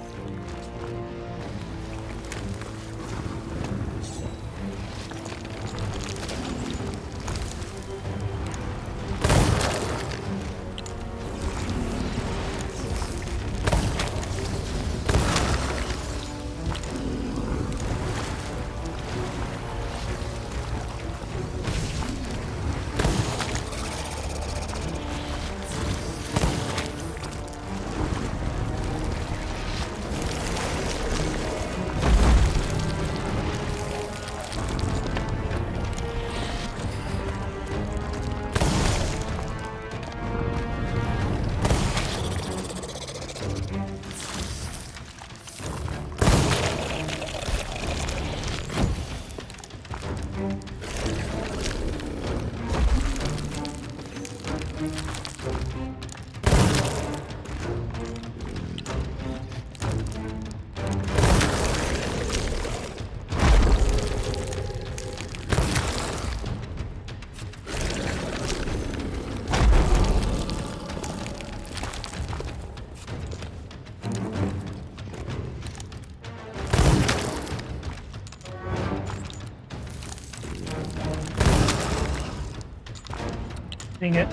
S1: Dang it.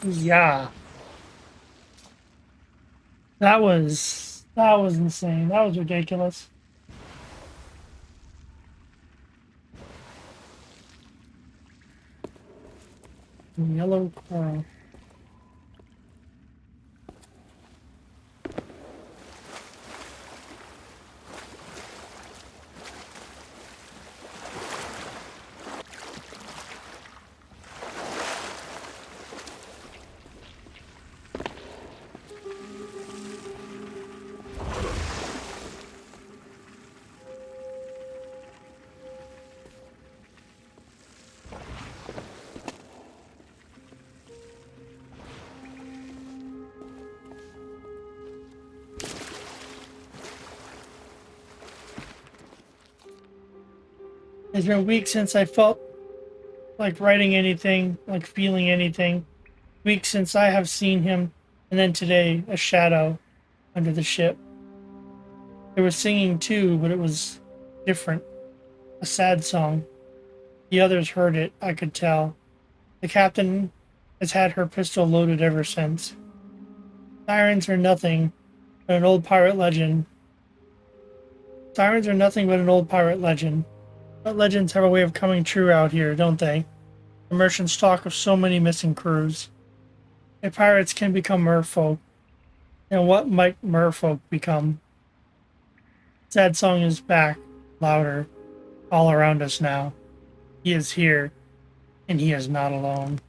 S1: Yeah. That was insane. That was ridiculous. Yellow coral. It's been weeks since I felt like writing anything, like feeling anything. Weeks since I have seen him, and then today, a shadow under the ship. They were singing too, but it was different. A sad song. The others heard it, I could tell. The captain has had her pistol loaded ever since. Sirens are nothing but an old pirate legend. Sirens are nothing but an old pirate legend. But legends have a way of coming true out here, don't they? The merchants talk of so many missing crews. If pirates can become merfolk, then what might merfolk become? Sad song is back, louder, all around us now. He is here, and he is not alone.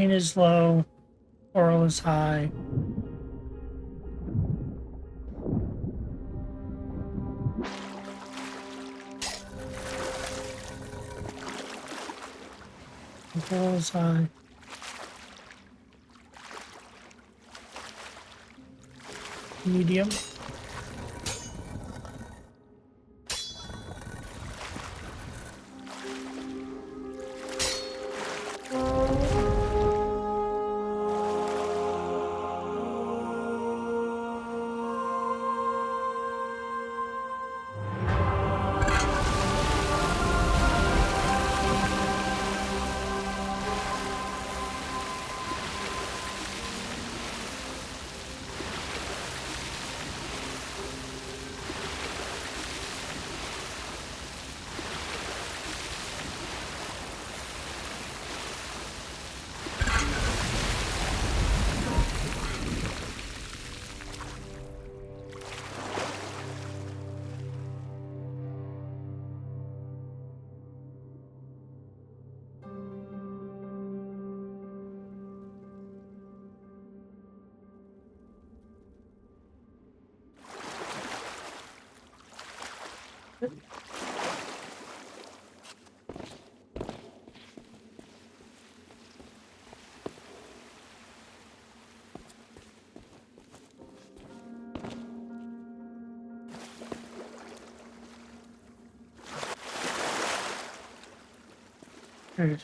S1: Pain is low. Oral is high. Oral is high. Medium.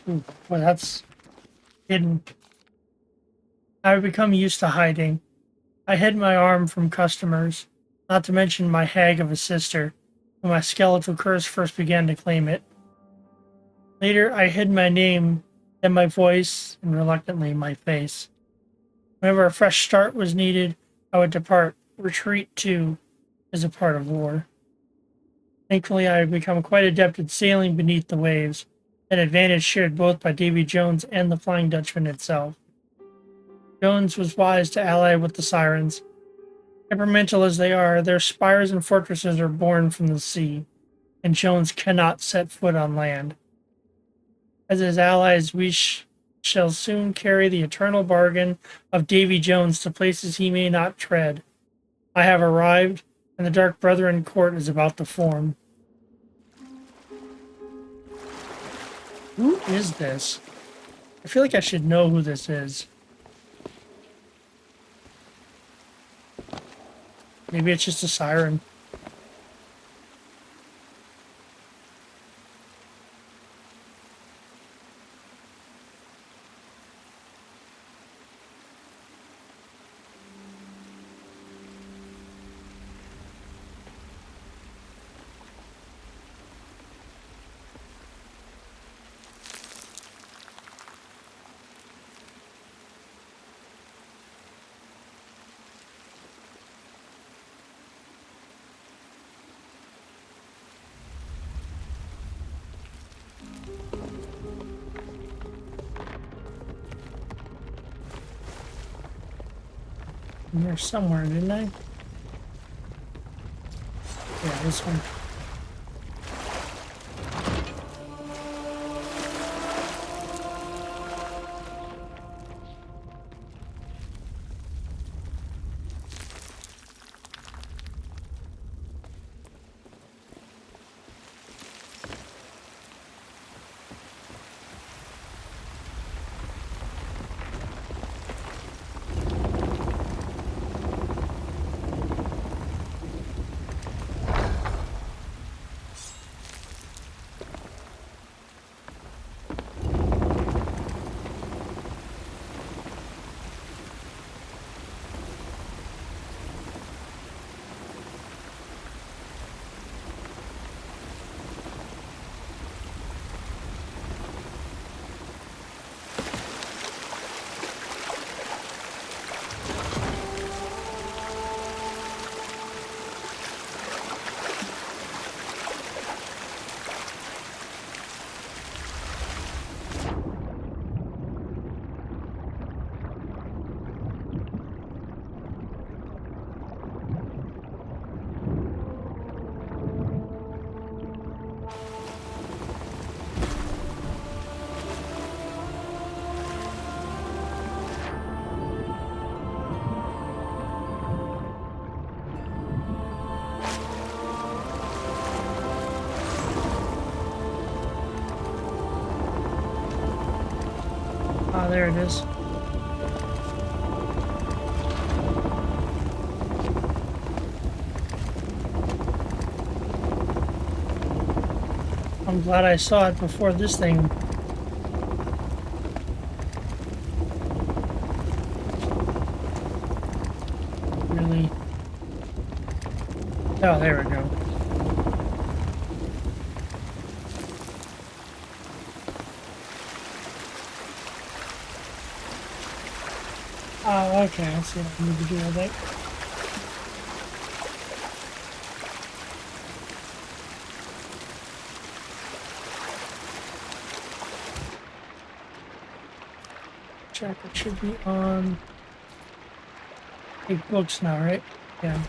S1: Ooh, well, that's hidden. I've become used to hiding. I hid my arm from customers, not to mention my hag of a sister, when my skeletal curse first began to claim it. Later, I hid my name, then my voice, and reluctantly my face. Whenever a fresh start was needed, I would depart. Retreat, too, is a part of war. Thankfully, I have become quite adept at sailing beneath the waves, an advantage shared both by Davy Jones and the Flying Dutchman itself. Jones was wise to ally with the Sirens. Temperamental as they are, their spires and fortresses are born from the sea, and Jones cannot set foot on land. As his allies, we shall soon carry the eternal bargain of Davy Jones to places he may not tread. I have arrived, and the Dark Brethren court is about to form. Who is this? I feel like I should know who this is. Maybe it's just a siren. In there somewhere, didn't I? Yeah, this one. there it is. I'm glad I saw it before this thing. Really. Oh, there we go. Oh, okay. I see what I need to do with it. Check. It should be on. Big books now, right? Yeah.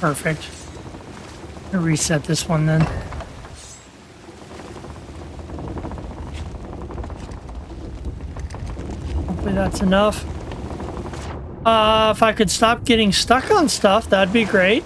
S1: Perfect. I'll reset this one then. Hopefully that's enough. If I could stop getting stuck on stuff, that'd be great.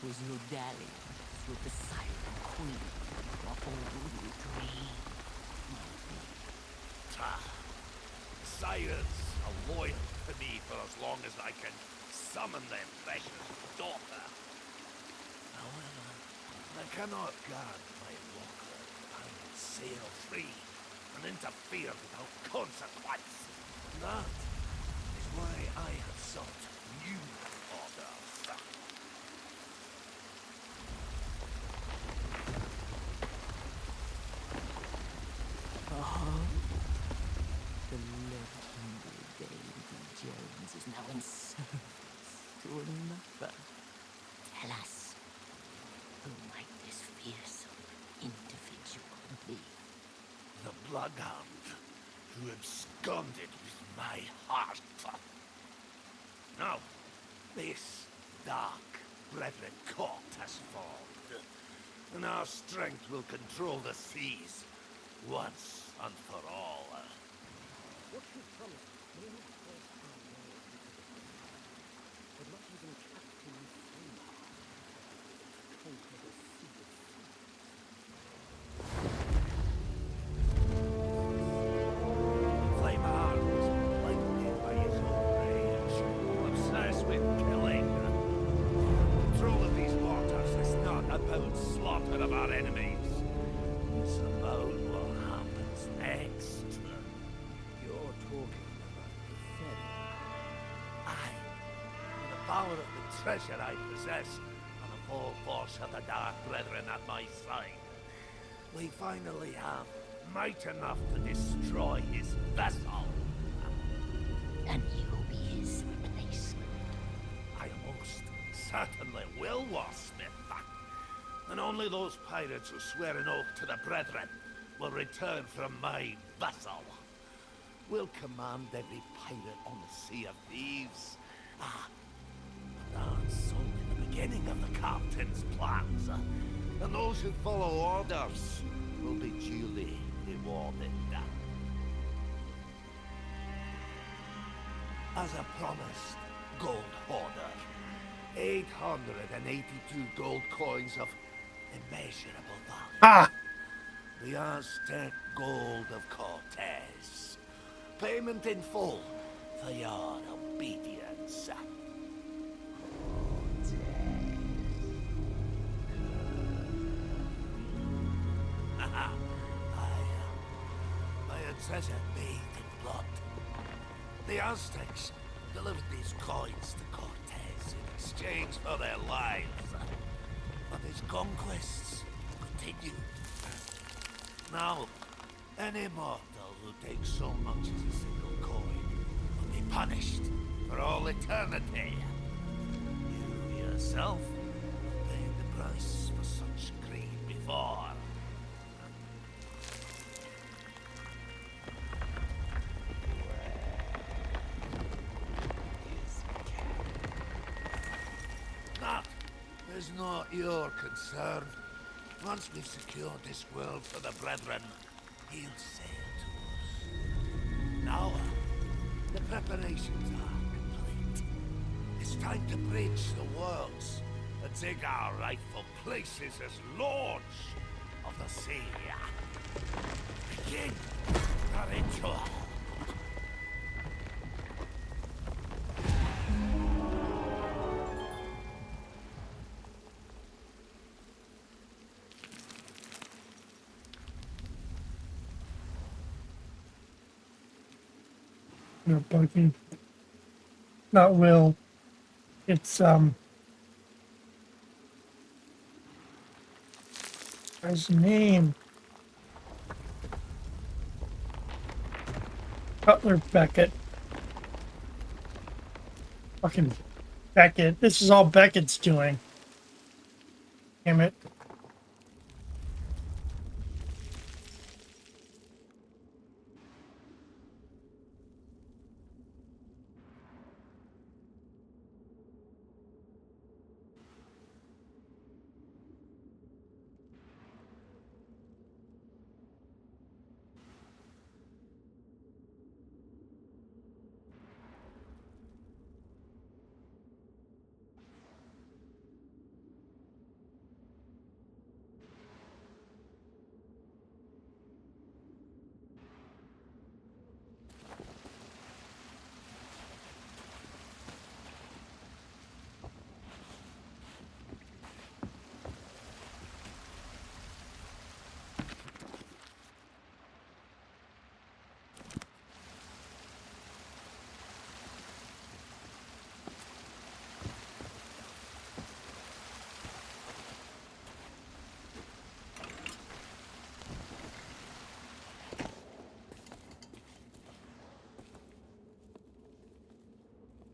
S2: Was no dalliance with the Siren Queen or old dream.
S3: The Sirens are loyal to me for as long as I can summon their precious daughter. However, I cannot guard my walker and sail free and interfere without consequence. That is why I have sought new orders.
S2: The legendary Davy Jones is now in service to another. Tell us, who might this fearsome individual be?
S3: The bloodhound who absconded with my heart. Now, this dark brethren court has formed, and our strength will control the seas once and for all.
S5: What you promised may not force our loyalty to the Queen, but not even Captain Flameheart conquer the Sea of Thieves.
S3: Flameheart was blinded by his own rage, obsessed with killing. Control of these waters is not about slaughter of our enemies. It's about what happens next.
S5: You're talking about the ferry.
S3: Aye. The power of the
S4: treasure I possess, and the full force of the Dark Brethren at my side, we finally have might enough to destroy his vessel.
S2: And you will be his replacement.
S4: I most certainly will, Warsmith. And only those pirates who swear an oath to the Brethren will return from my vessel. We'll command every pirate on the Sea of Thieves. That's only the beginning of the captain's plans. And those who follow orders will be duly rewarded. As I promised, Gold Hoarder, 882 gold coins of immeasurable value.
S1: Ah!
S4: The Aztec gold of Cortez. Payment in full for your obedience. By a treasure bathed in blood. The Aztecs delivered these coins to Cortez in exchange for their lives. But his conquests continue. Now, any mortal who takes so much as a single coin will be punished for all eternity. You yourself have paid the price for such greed before. That is not your concern. Once we've secured this world for the Brethren, he'll sail to us. Now, the preparations are complete. It's time to bridge the worlds and take our rightful places as lords of the sea. Begin the ritual.
S1: You're bugging. Not Will. It's what's his name? Cutler Beckett. Fucking Beckett. This is all Beckett's doing. Damn it.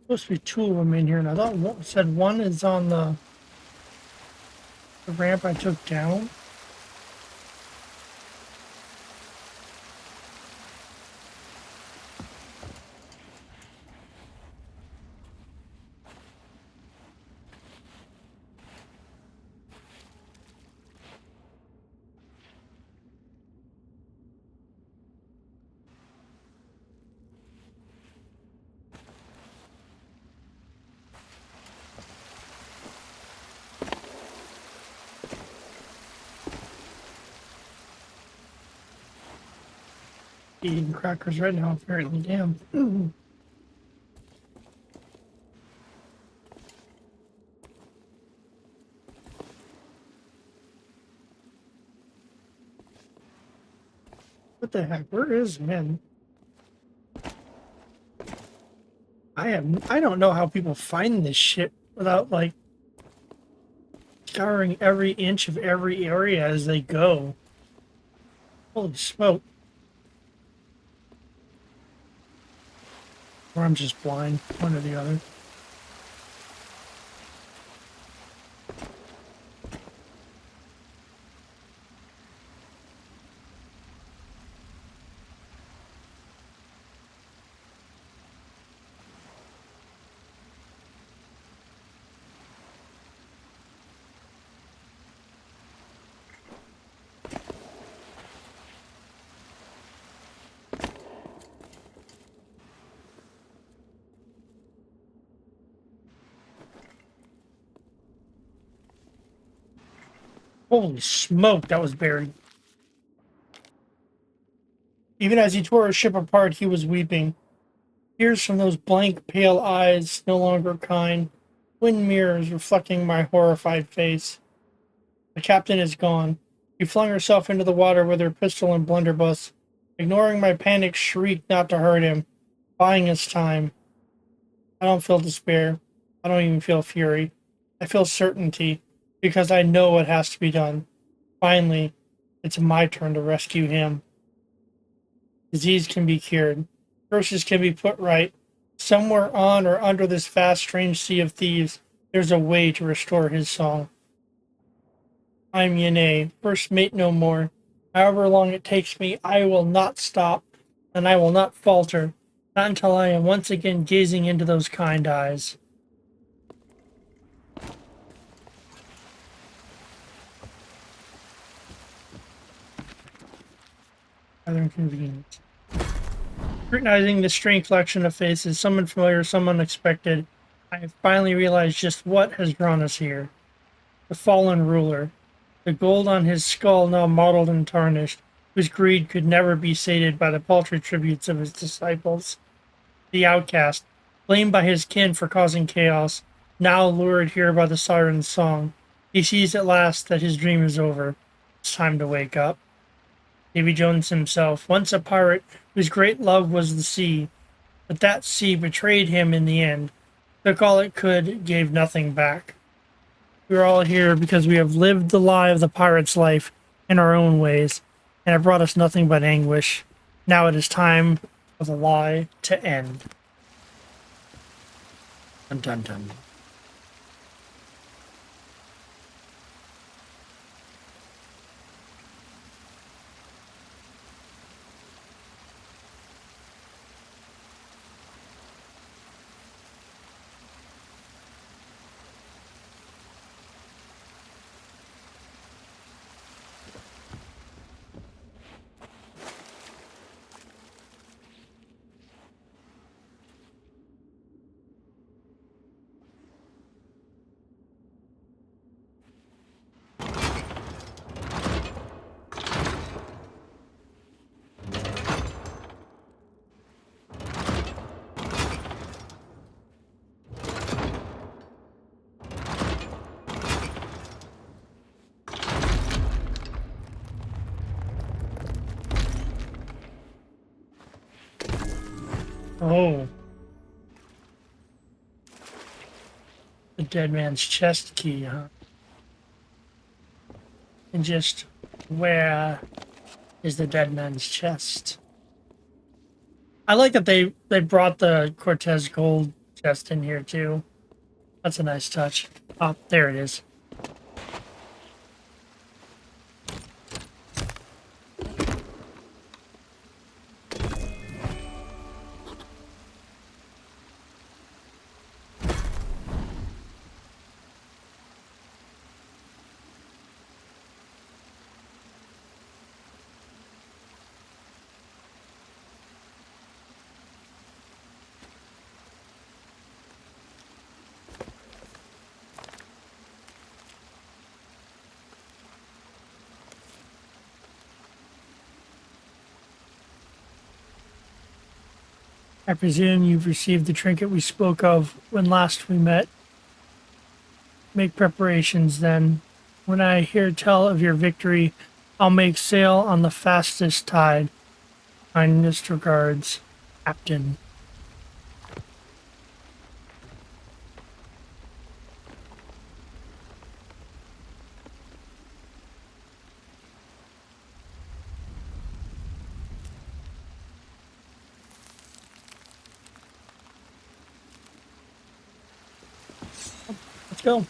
S1: Supposed to be two of them in here, and I thought one said one is on the ramp I took down. Eating crackers right now, apparently. Damn. What the heck? Where is Min? I don't know how people find this shit without like scouring every inch of every area as they go. Holy smoke. Or I'm just blind, one or the other. Holy smoke, that was buried. Even as he tore his ship apart, he was weeping. Tears from those blank, pale eyes, no longer kind. Twin mirrors reflecting my horrified face. The captain is gone. She flung herself into the water with her pistol and blunderbuss, ignoring my panicked shriek not to hurt him, buying us time. I don't feel despair. I don't even feel fury. I feel certainty, because I know what has to be done. Finally, it's my turn to rescue him. Disease can be cured. Curses can be put right. Somewhere on or under this vast, strange sea of thieves, there's a way to restore his song. I'm Yane, first mate no more. However long it takes me, I will not stop, and I will not falter, not until I am once again gazing into those kind eyes. Rather inconvenient. Scrutinizing the strange collection of faces, some unfamiliar, some unexpected, I have finally realized just what has drawn us here. The fallen ruler, the gold on his skull now mottled and tarnished, whose greed could never be sated by the paltry tributes of his disciples. The outcast, blamed by his kin for causing chaos, now lured here by the siren's song. He sees at last that his dream is over. It's time to wake up. Davy Jones himself, once a pirate whose great love was the sea, but that sea betrayed him in the end, took all it could, gave nothing back. We're all here because we have lived the lie of the pirate's life in our own ways, and it brought us nothing but anguish. Now it is time for the lie to end. Dun dun dun. Oh, the dead man's chest key, huh? And just where is the dead man's chest? I like that they brought the Cortez gold chest in here too. That's a nice touch. Oh, there it is. I presume you've received the trinket we spoke of when last we met. Make preparations then. When I hear tell of your victory, I'll make sail on the fastest tide. Kindest regards, Captain. Let's go.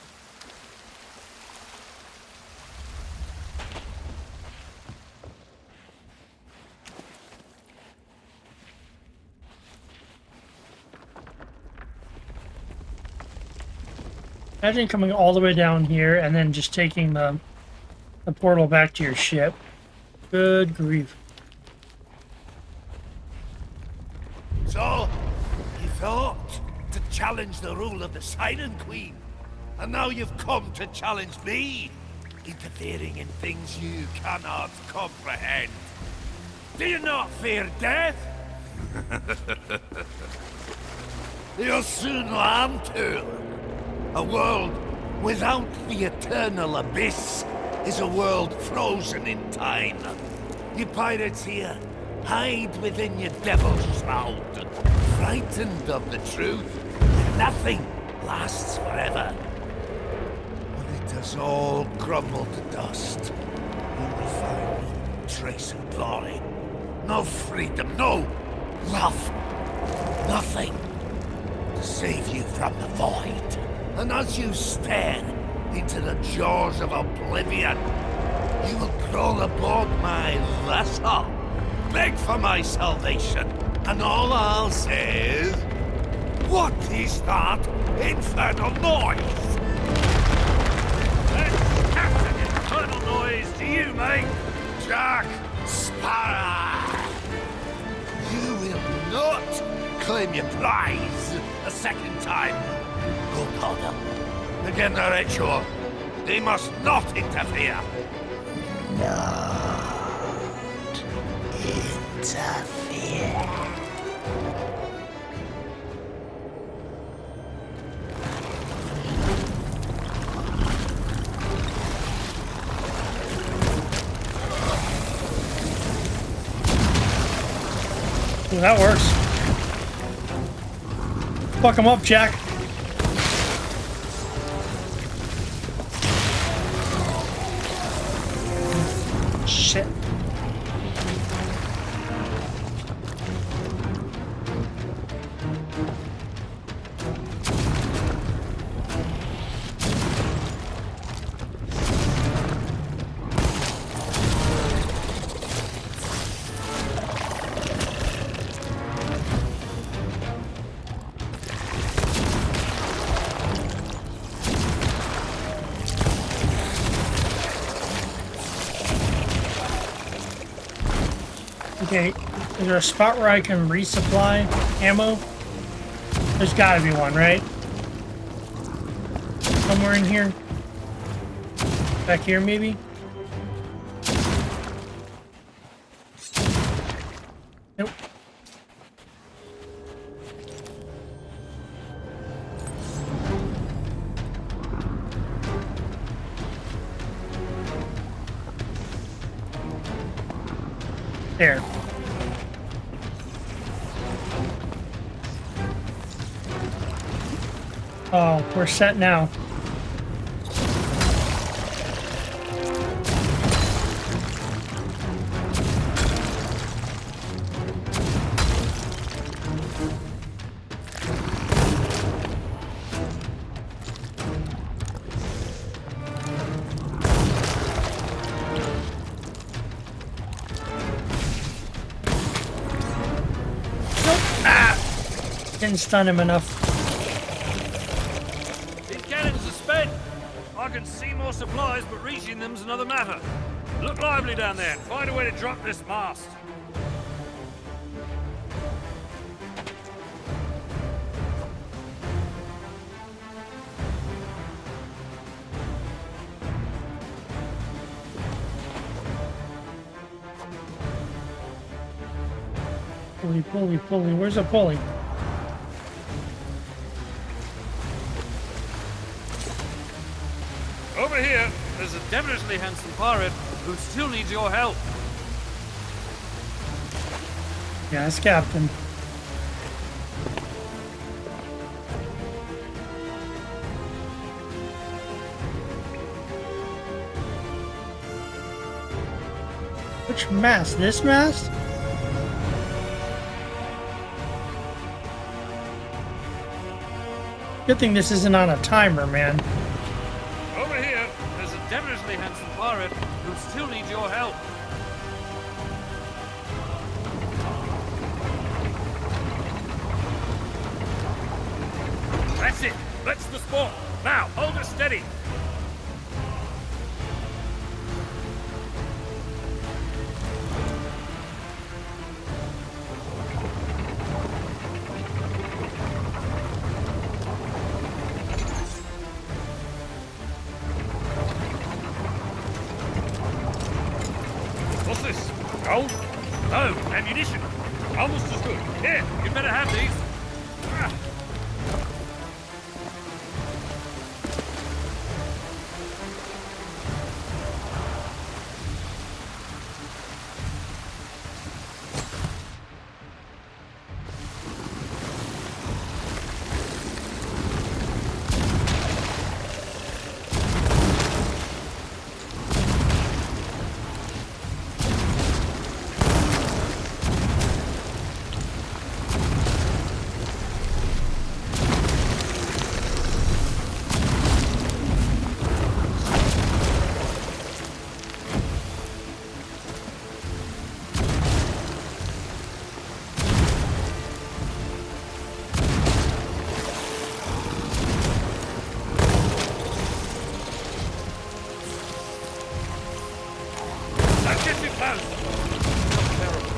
S1: Imagine coming all the way down here and then just taking the portal back to your ship. Good grief.
S4: So, you thought to challenge the rule of the Siren Queen, and now you've come to challenge me, interfering in things you cannot comprehend. Do you not fear death? You'll soon learn to. A world without the eternal abyss is a world frozen in time. You pirates here, hide within your devil's shroud, frightened of the truth. Nothing lasts forever. When it has all crumbled to dust, you will find no trace of glory, no freedom, no love, nothing to save you from the void. And as you stare into the jaws of oblivion, you will crawl aboard my vessel, beg for my salvation, and all I'll say is, what is that infernal noise?
S3: That's Captain Infernal Noise to you, mate.
S4: Jack Sparrow! You will not claim your prize a second time. Good order. Again, the Red Shore. They must not interfere. Not interfere.
S1: Ooh, that works. Fuck him up, Jack. Shit. Okay, is there a spot where I can resupply ammo? There's gotta be one, right? Somewhere in here? Back here, maybe? Nope. There. Oh, we're set now. Didn't stun him enough.
S3: These cannons are spent. I can see more supplies, but reaching them's another matter. Look lively down there and find a way to drop this mast.
S1: Pulley, pulley, pulley. Where's the pulley?
S3: Over here, there's a devilishly handsome pirate who still needs your help.
S1: Yes, Captain. Which mast? This mast? Good thing this isn't on a timer, man.
S3: Over here, there's a devilishly handsome pirate who still needs your help. That's it. That's the spot. Now, hold it steady. What's this? Gold? No, ammunition. Almost as good. Here, you better have these. Ah. Don't get too close. Terrible.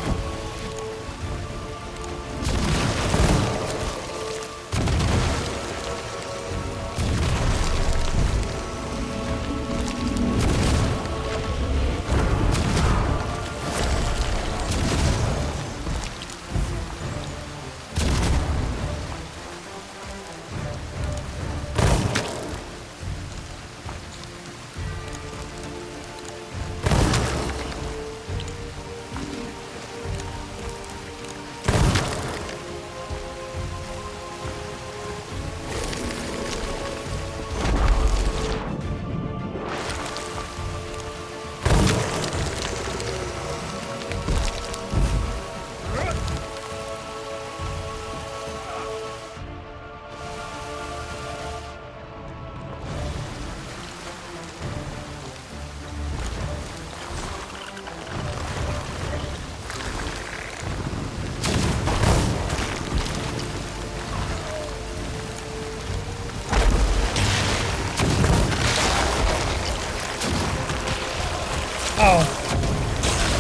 S1: Oh.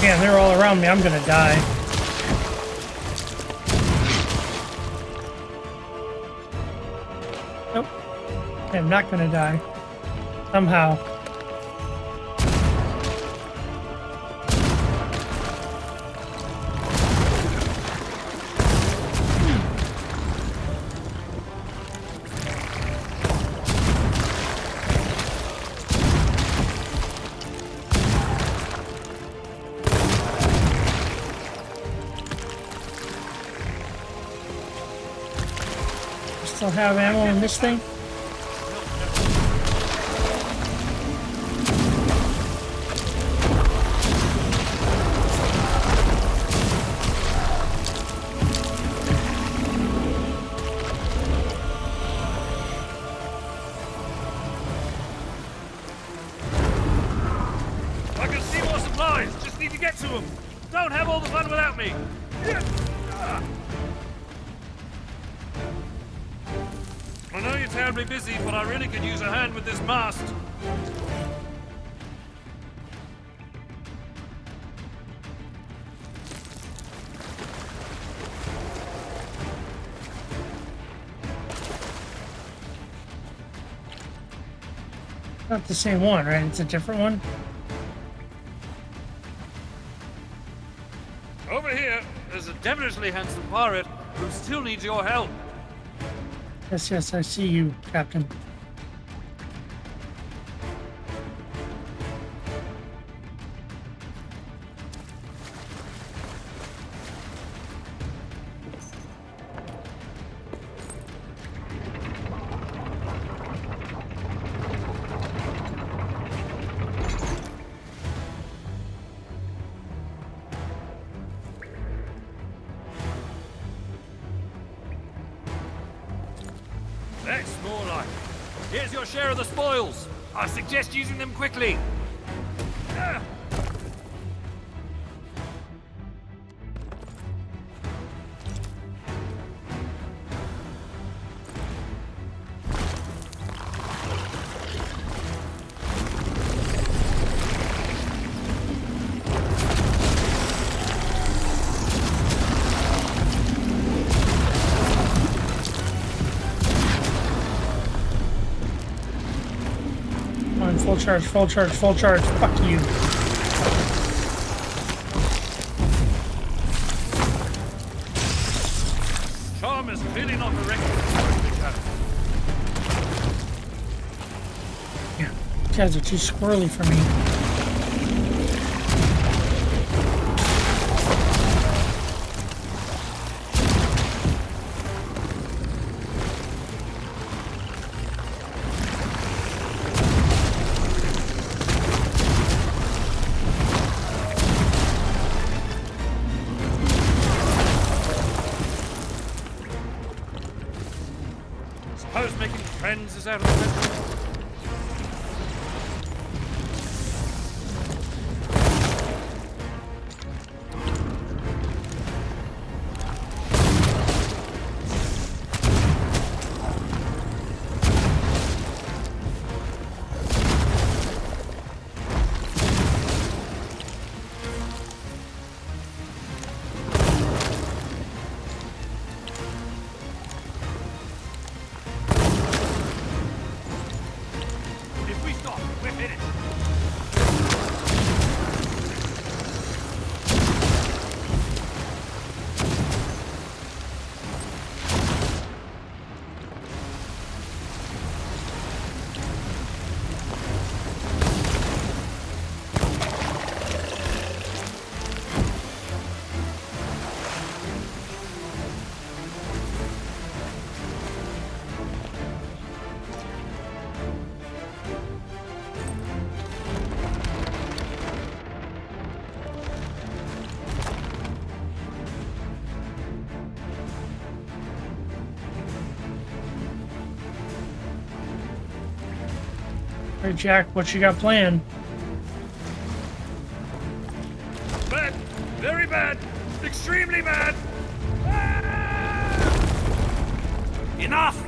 S1: Man, they're all around me. I'm gonna die. Nope. I'm not gonna die. Somehow. Still have ammo in this thing?
S3: I can see more supplies. Just need to get to them. Don't have all the fun without me. I know you're terribly busy, but I really could use a hand with this mast.
S1: Not the same one, right? It's a different one?
S3: Over here, there's a devilishly handsome pirate who still needs your help.
S1: Yes, yes, I see you, Captain.
S3: That's more like it. Here's your share of the spoils. I suggest using them quickly. Ah.
S1: Come on, full charge, full charge, full charge. Fuck you.
S3: Charm is clearly not the record.
S1: Yeah, these guys are too squirrely for me.
S3: Suppose making friends is out of the question. If we stop, we're finished.
S1: Hey Jack, what you got planned?
S3: Bad. Very bad. Extremely bad.
S4: Enough!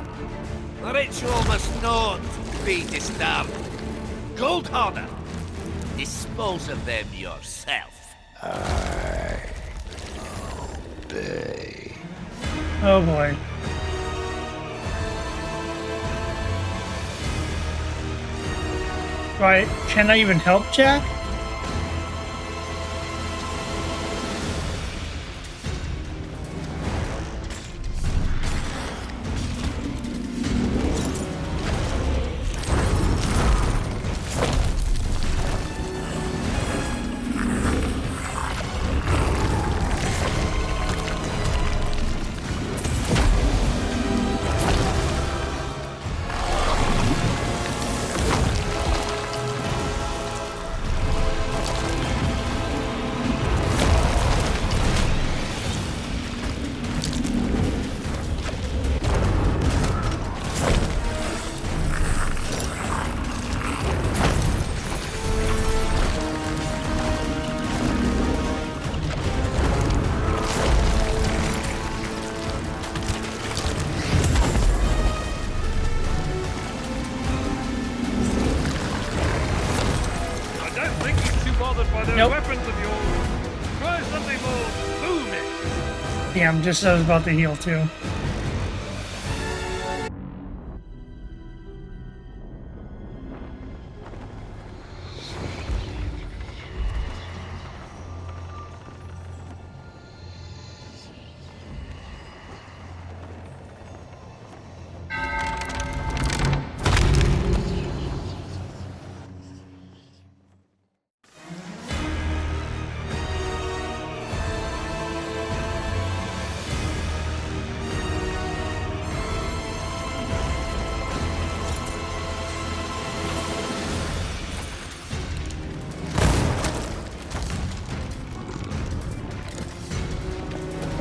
S4: The ritual must not be disturbed. Gold Hoarder, dispose of them yourself.
S1: Oh boy. Right, can I even help Jack?
S3: I don't think he's too bothered by those
S1: Nope.
S3: weapons of yours. Try something more booming.
S1: Damn, just as I was about to heal too.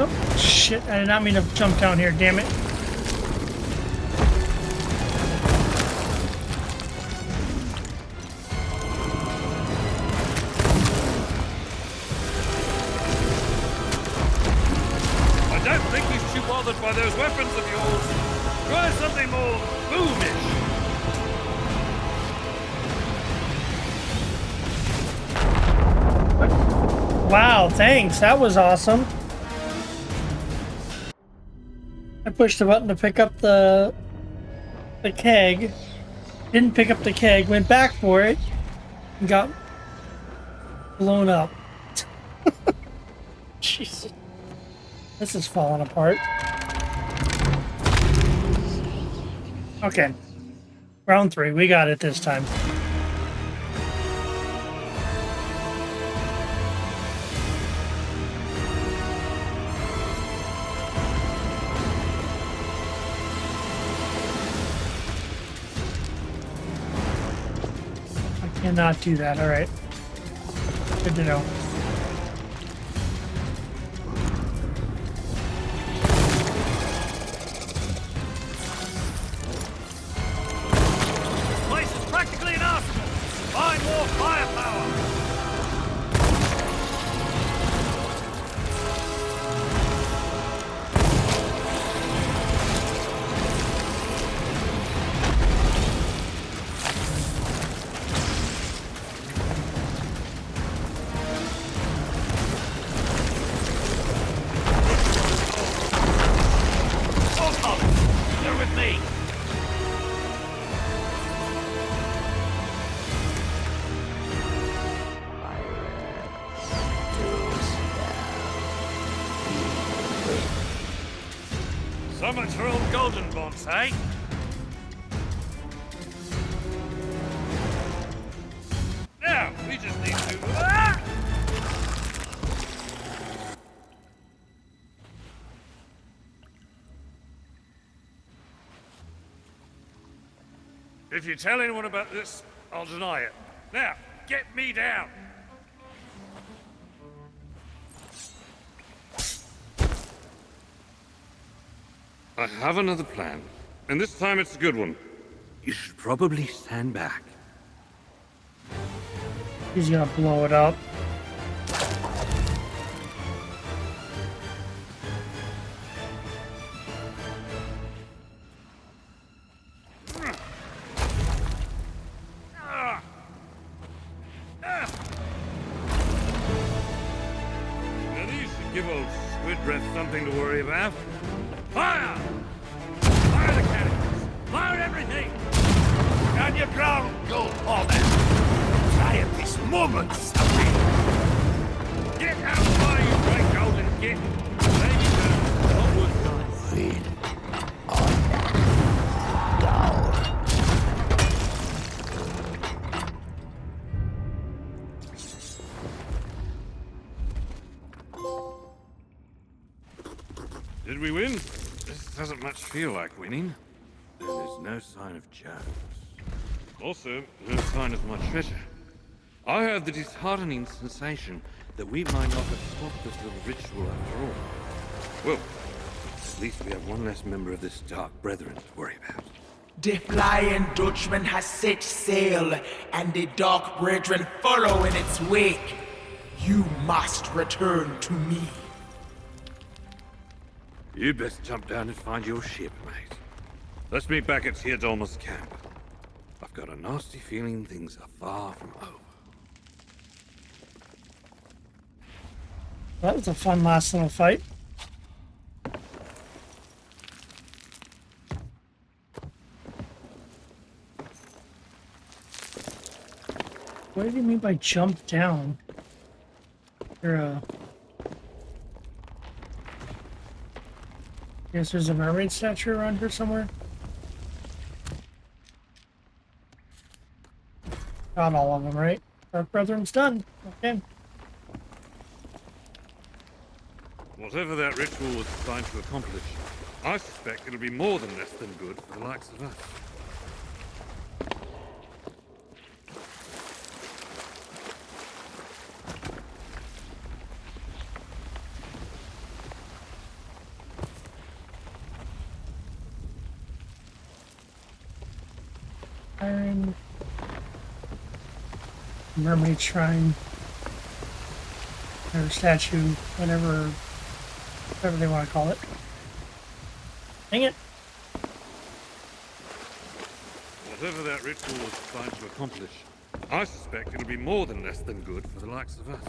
S1: Oh, shit. I did not mean to jump down here, damn it.
S3: by those weapons of yours. Try something more boomish.
S1: Wow, thanks. That was awesome. I pushed the button to pick up the keg. Didn't pick up the keg. Went back for it. And got blown up. Jesus. This is falling apart. Okay. Round 3. We got it this time. I cannot do that. All right. Good to know.
S3: Place is practically an arsenal. Find more firepower. You're with me. So much for old golden bonds, eh? Now, we just need to... Ah! If you tell anyone about this, I'll deny it. Now, get me down! I have another plan, and this time it's a good one. You should probably stand back.
S1: He's gonna blow it up.
S3: Now these should give old Squid Breath something to worry about. Fire! Fire the cannons! Fire everything!
S4: On your ground, gold foreman. Try at this moment, something.
S3: Get out of fire, you great golden git! Lady Bird, onward, guys. Did we win? This doesn't much feel like winning. And there's no sign of Jones. Also, no sign of my treasure. I have the disheartening sensation that we might not have stopped this little ritual after all. Well, at least we have one less member of this Dark Brethren to worry about.
S6: The Flying Dutchman has set sail, and the Dark Brethren follow in its wake. You must return to me.
S3: You'd best jump down and find your ship, mate. Let's meet back at Theodolma's camp. I've got a nasty feeling things are far from over.
S1: That was a fun last little fight. What do you mean by jump down? You're a... Guess there's a mermaid statue around here somewhere. Got all of them, right? Dark Brethren's done. Okay.
S3: Whatever that ritual was designed to accomplish, I suspect it'll be more than less than good for the likes of us.
S1: Iron mermaid shrine or statue, whatever they want to call it. Dang it.
S3: Whatever that ritual is trying to accomplish, I suspect it'll be more than less than good for the likes of us.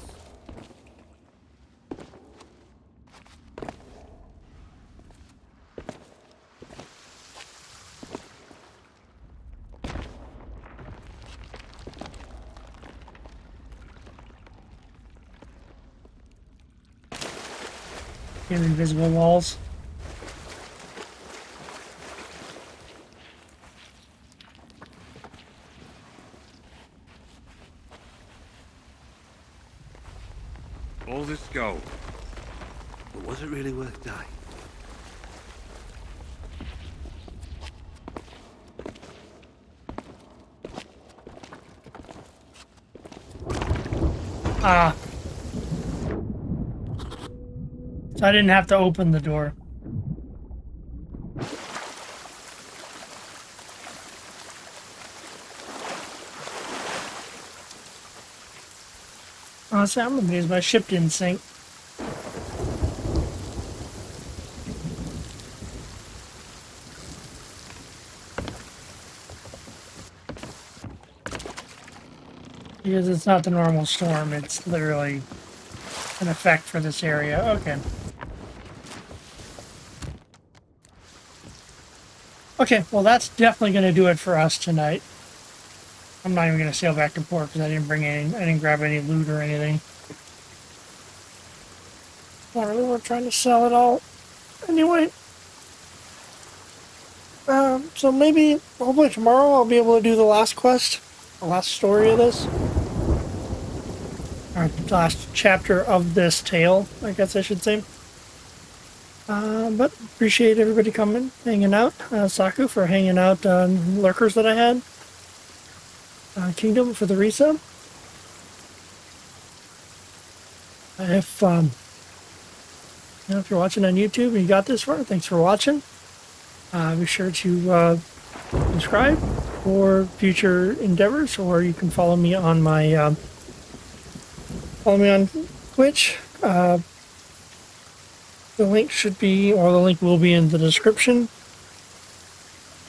S1: Invisible walls.
S3: All this gold. But was it really worth dying?
S1: Ah. So I didn't have to open the door. Honestly, I'm amazed my ship didn't sink. Because it's not the normal storm, it's literally an effect for this area. Okay. Okay, well that's definitely going to do it for us tonight. I'm not even going to sail back to port because I didn't grab any loot or anything. Not really worth trying to sell it all. Anyway, so maybe, hopefully tomorrow I'll be able to do the last quest, the last story of this. Or the last chapter of this tale, I guess I should say. But appreciate everybody coming, hanging out. Saku for hanging out on lurkers that I had. Kingdom for the resub. If you're watching on YouTube and you got this far, thanks for watching. Be sure to subscribe for future endeavors, or you can follow me on my follow me on Twitch. The link should be, or the link will be in the description.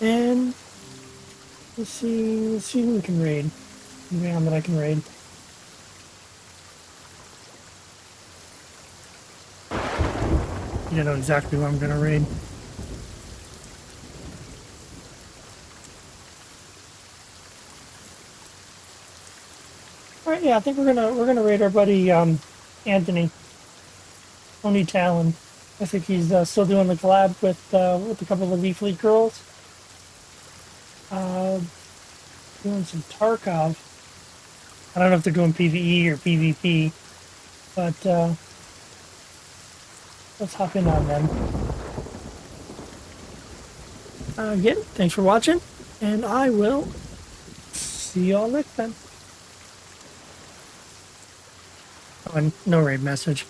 S1: And let's see who we can raid. Man that I can raid. You don't know exactly who I'm gonna raid. All right, yeah, I think we're gonna raid our buddy Anthony, Tony Talon. I think he's still doing the collab with a couple of the V-Fleet girls. Doing some Tarkov. I don't know if they're doing PvE or PvP, but let's hop in on them. Again, thanks for watching, and I will see you all next time. Oh, and no raid message.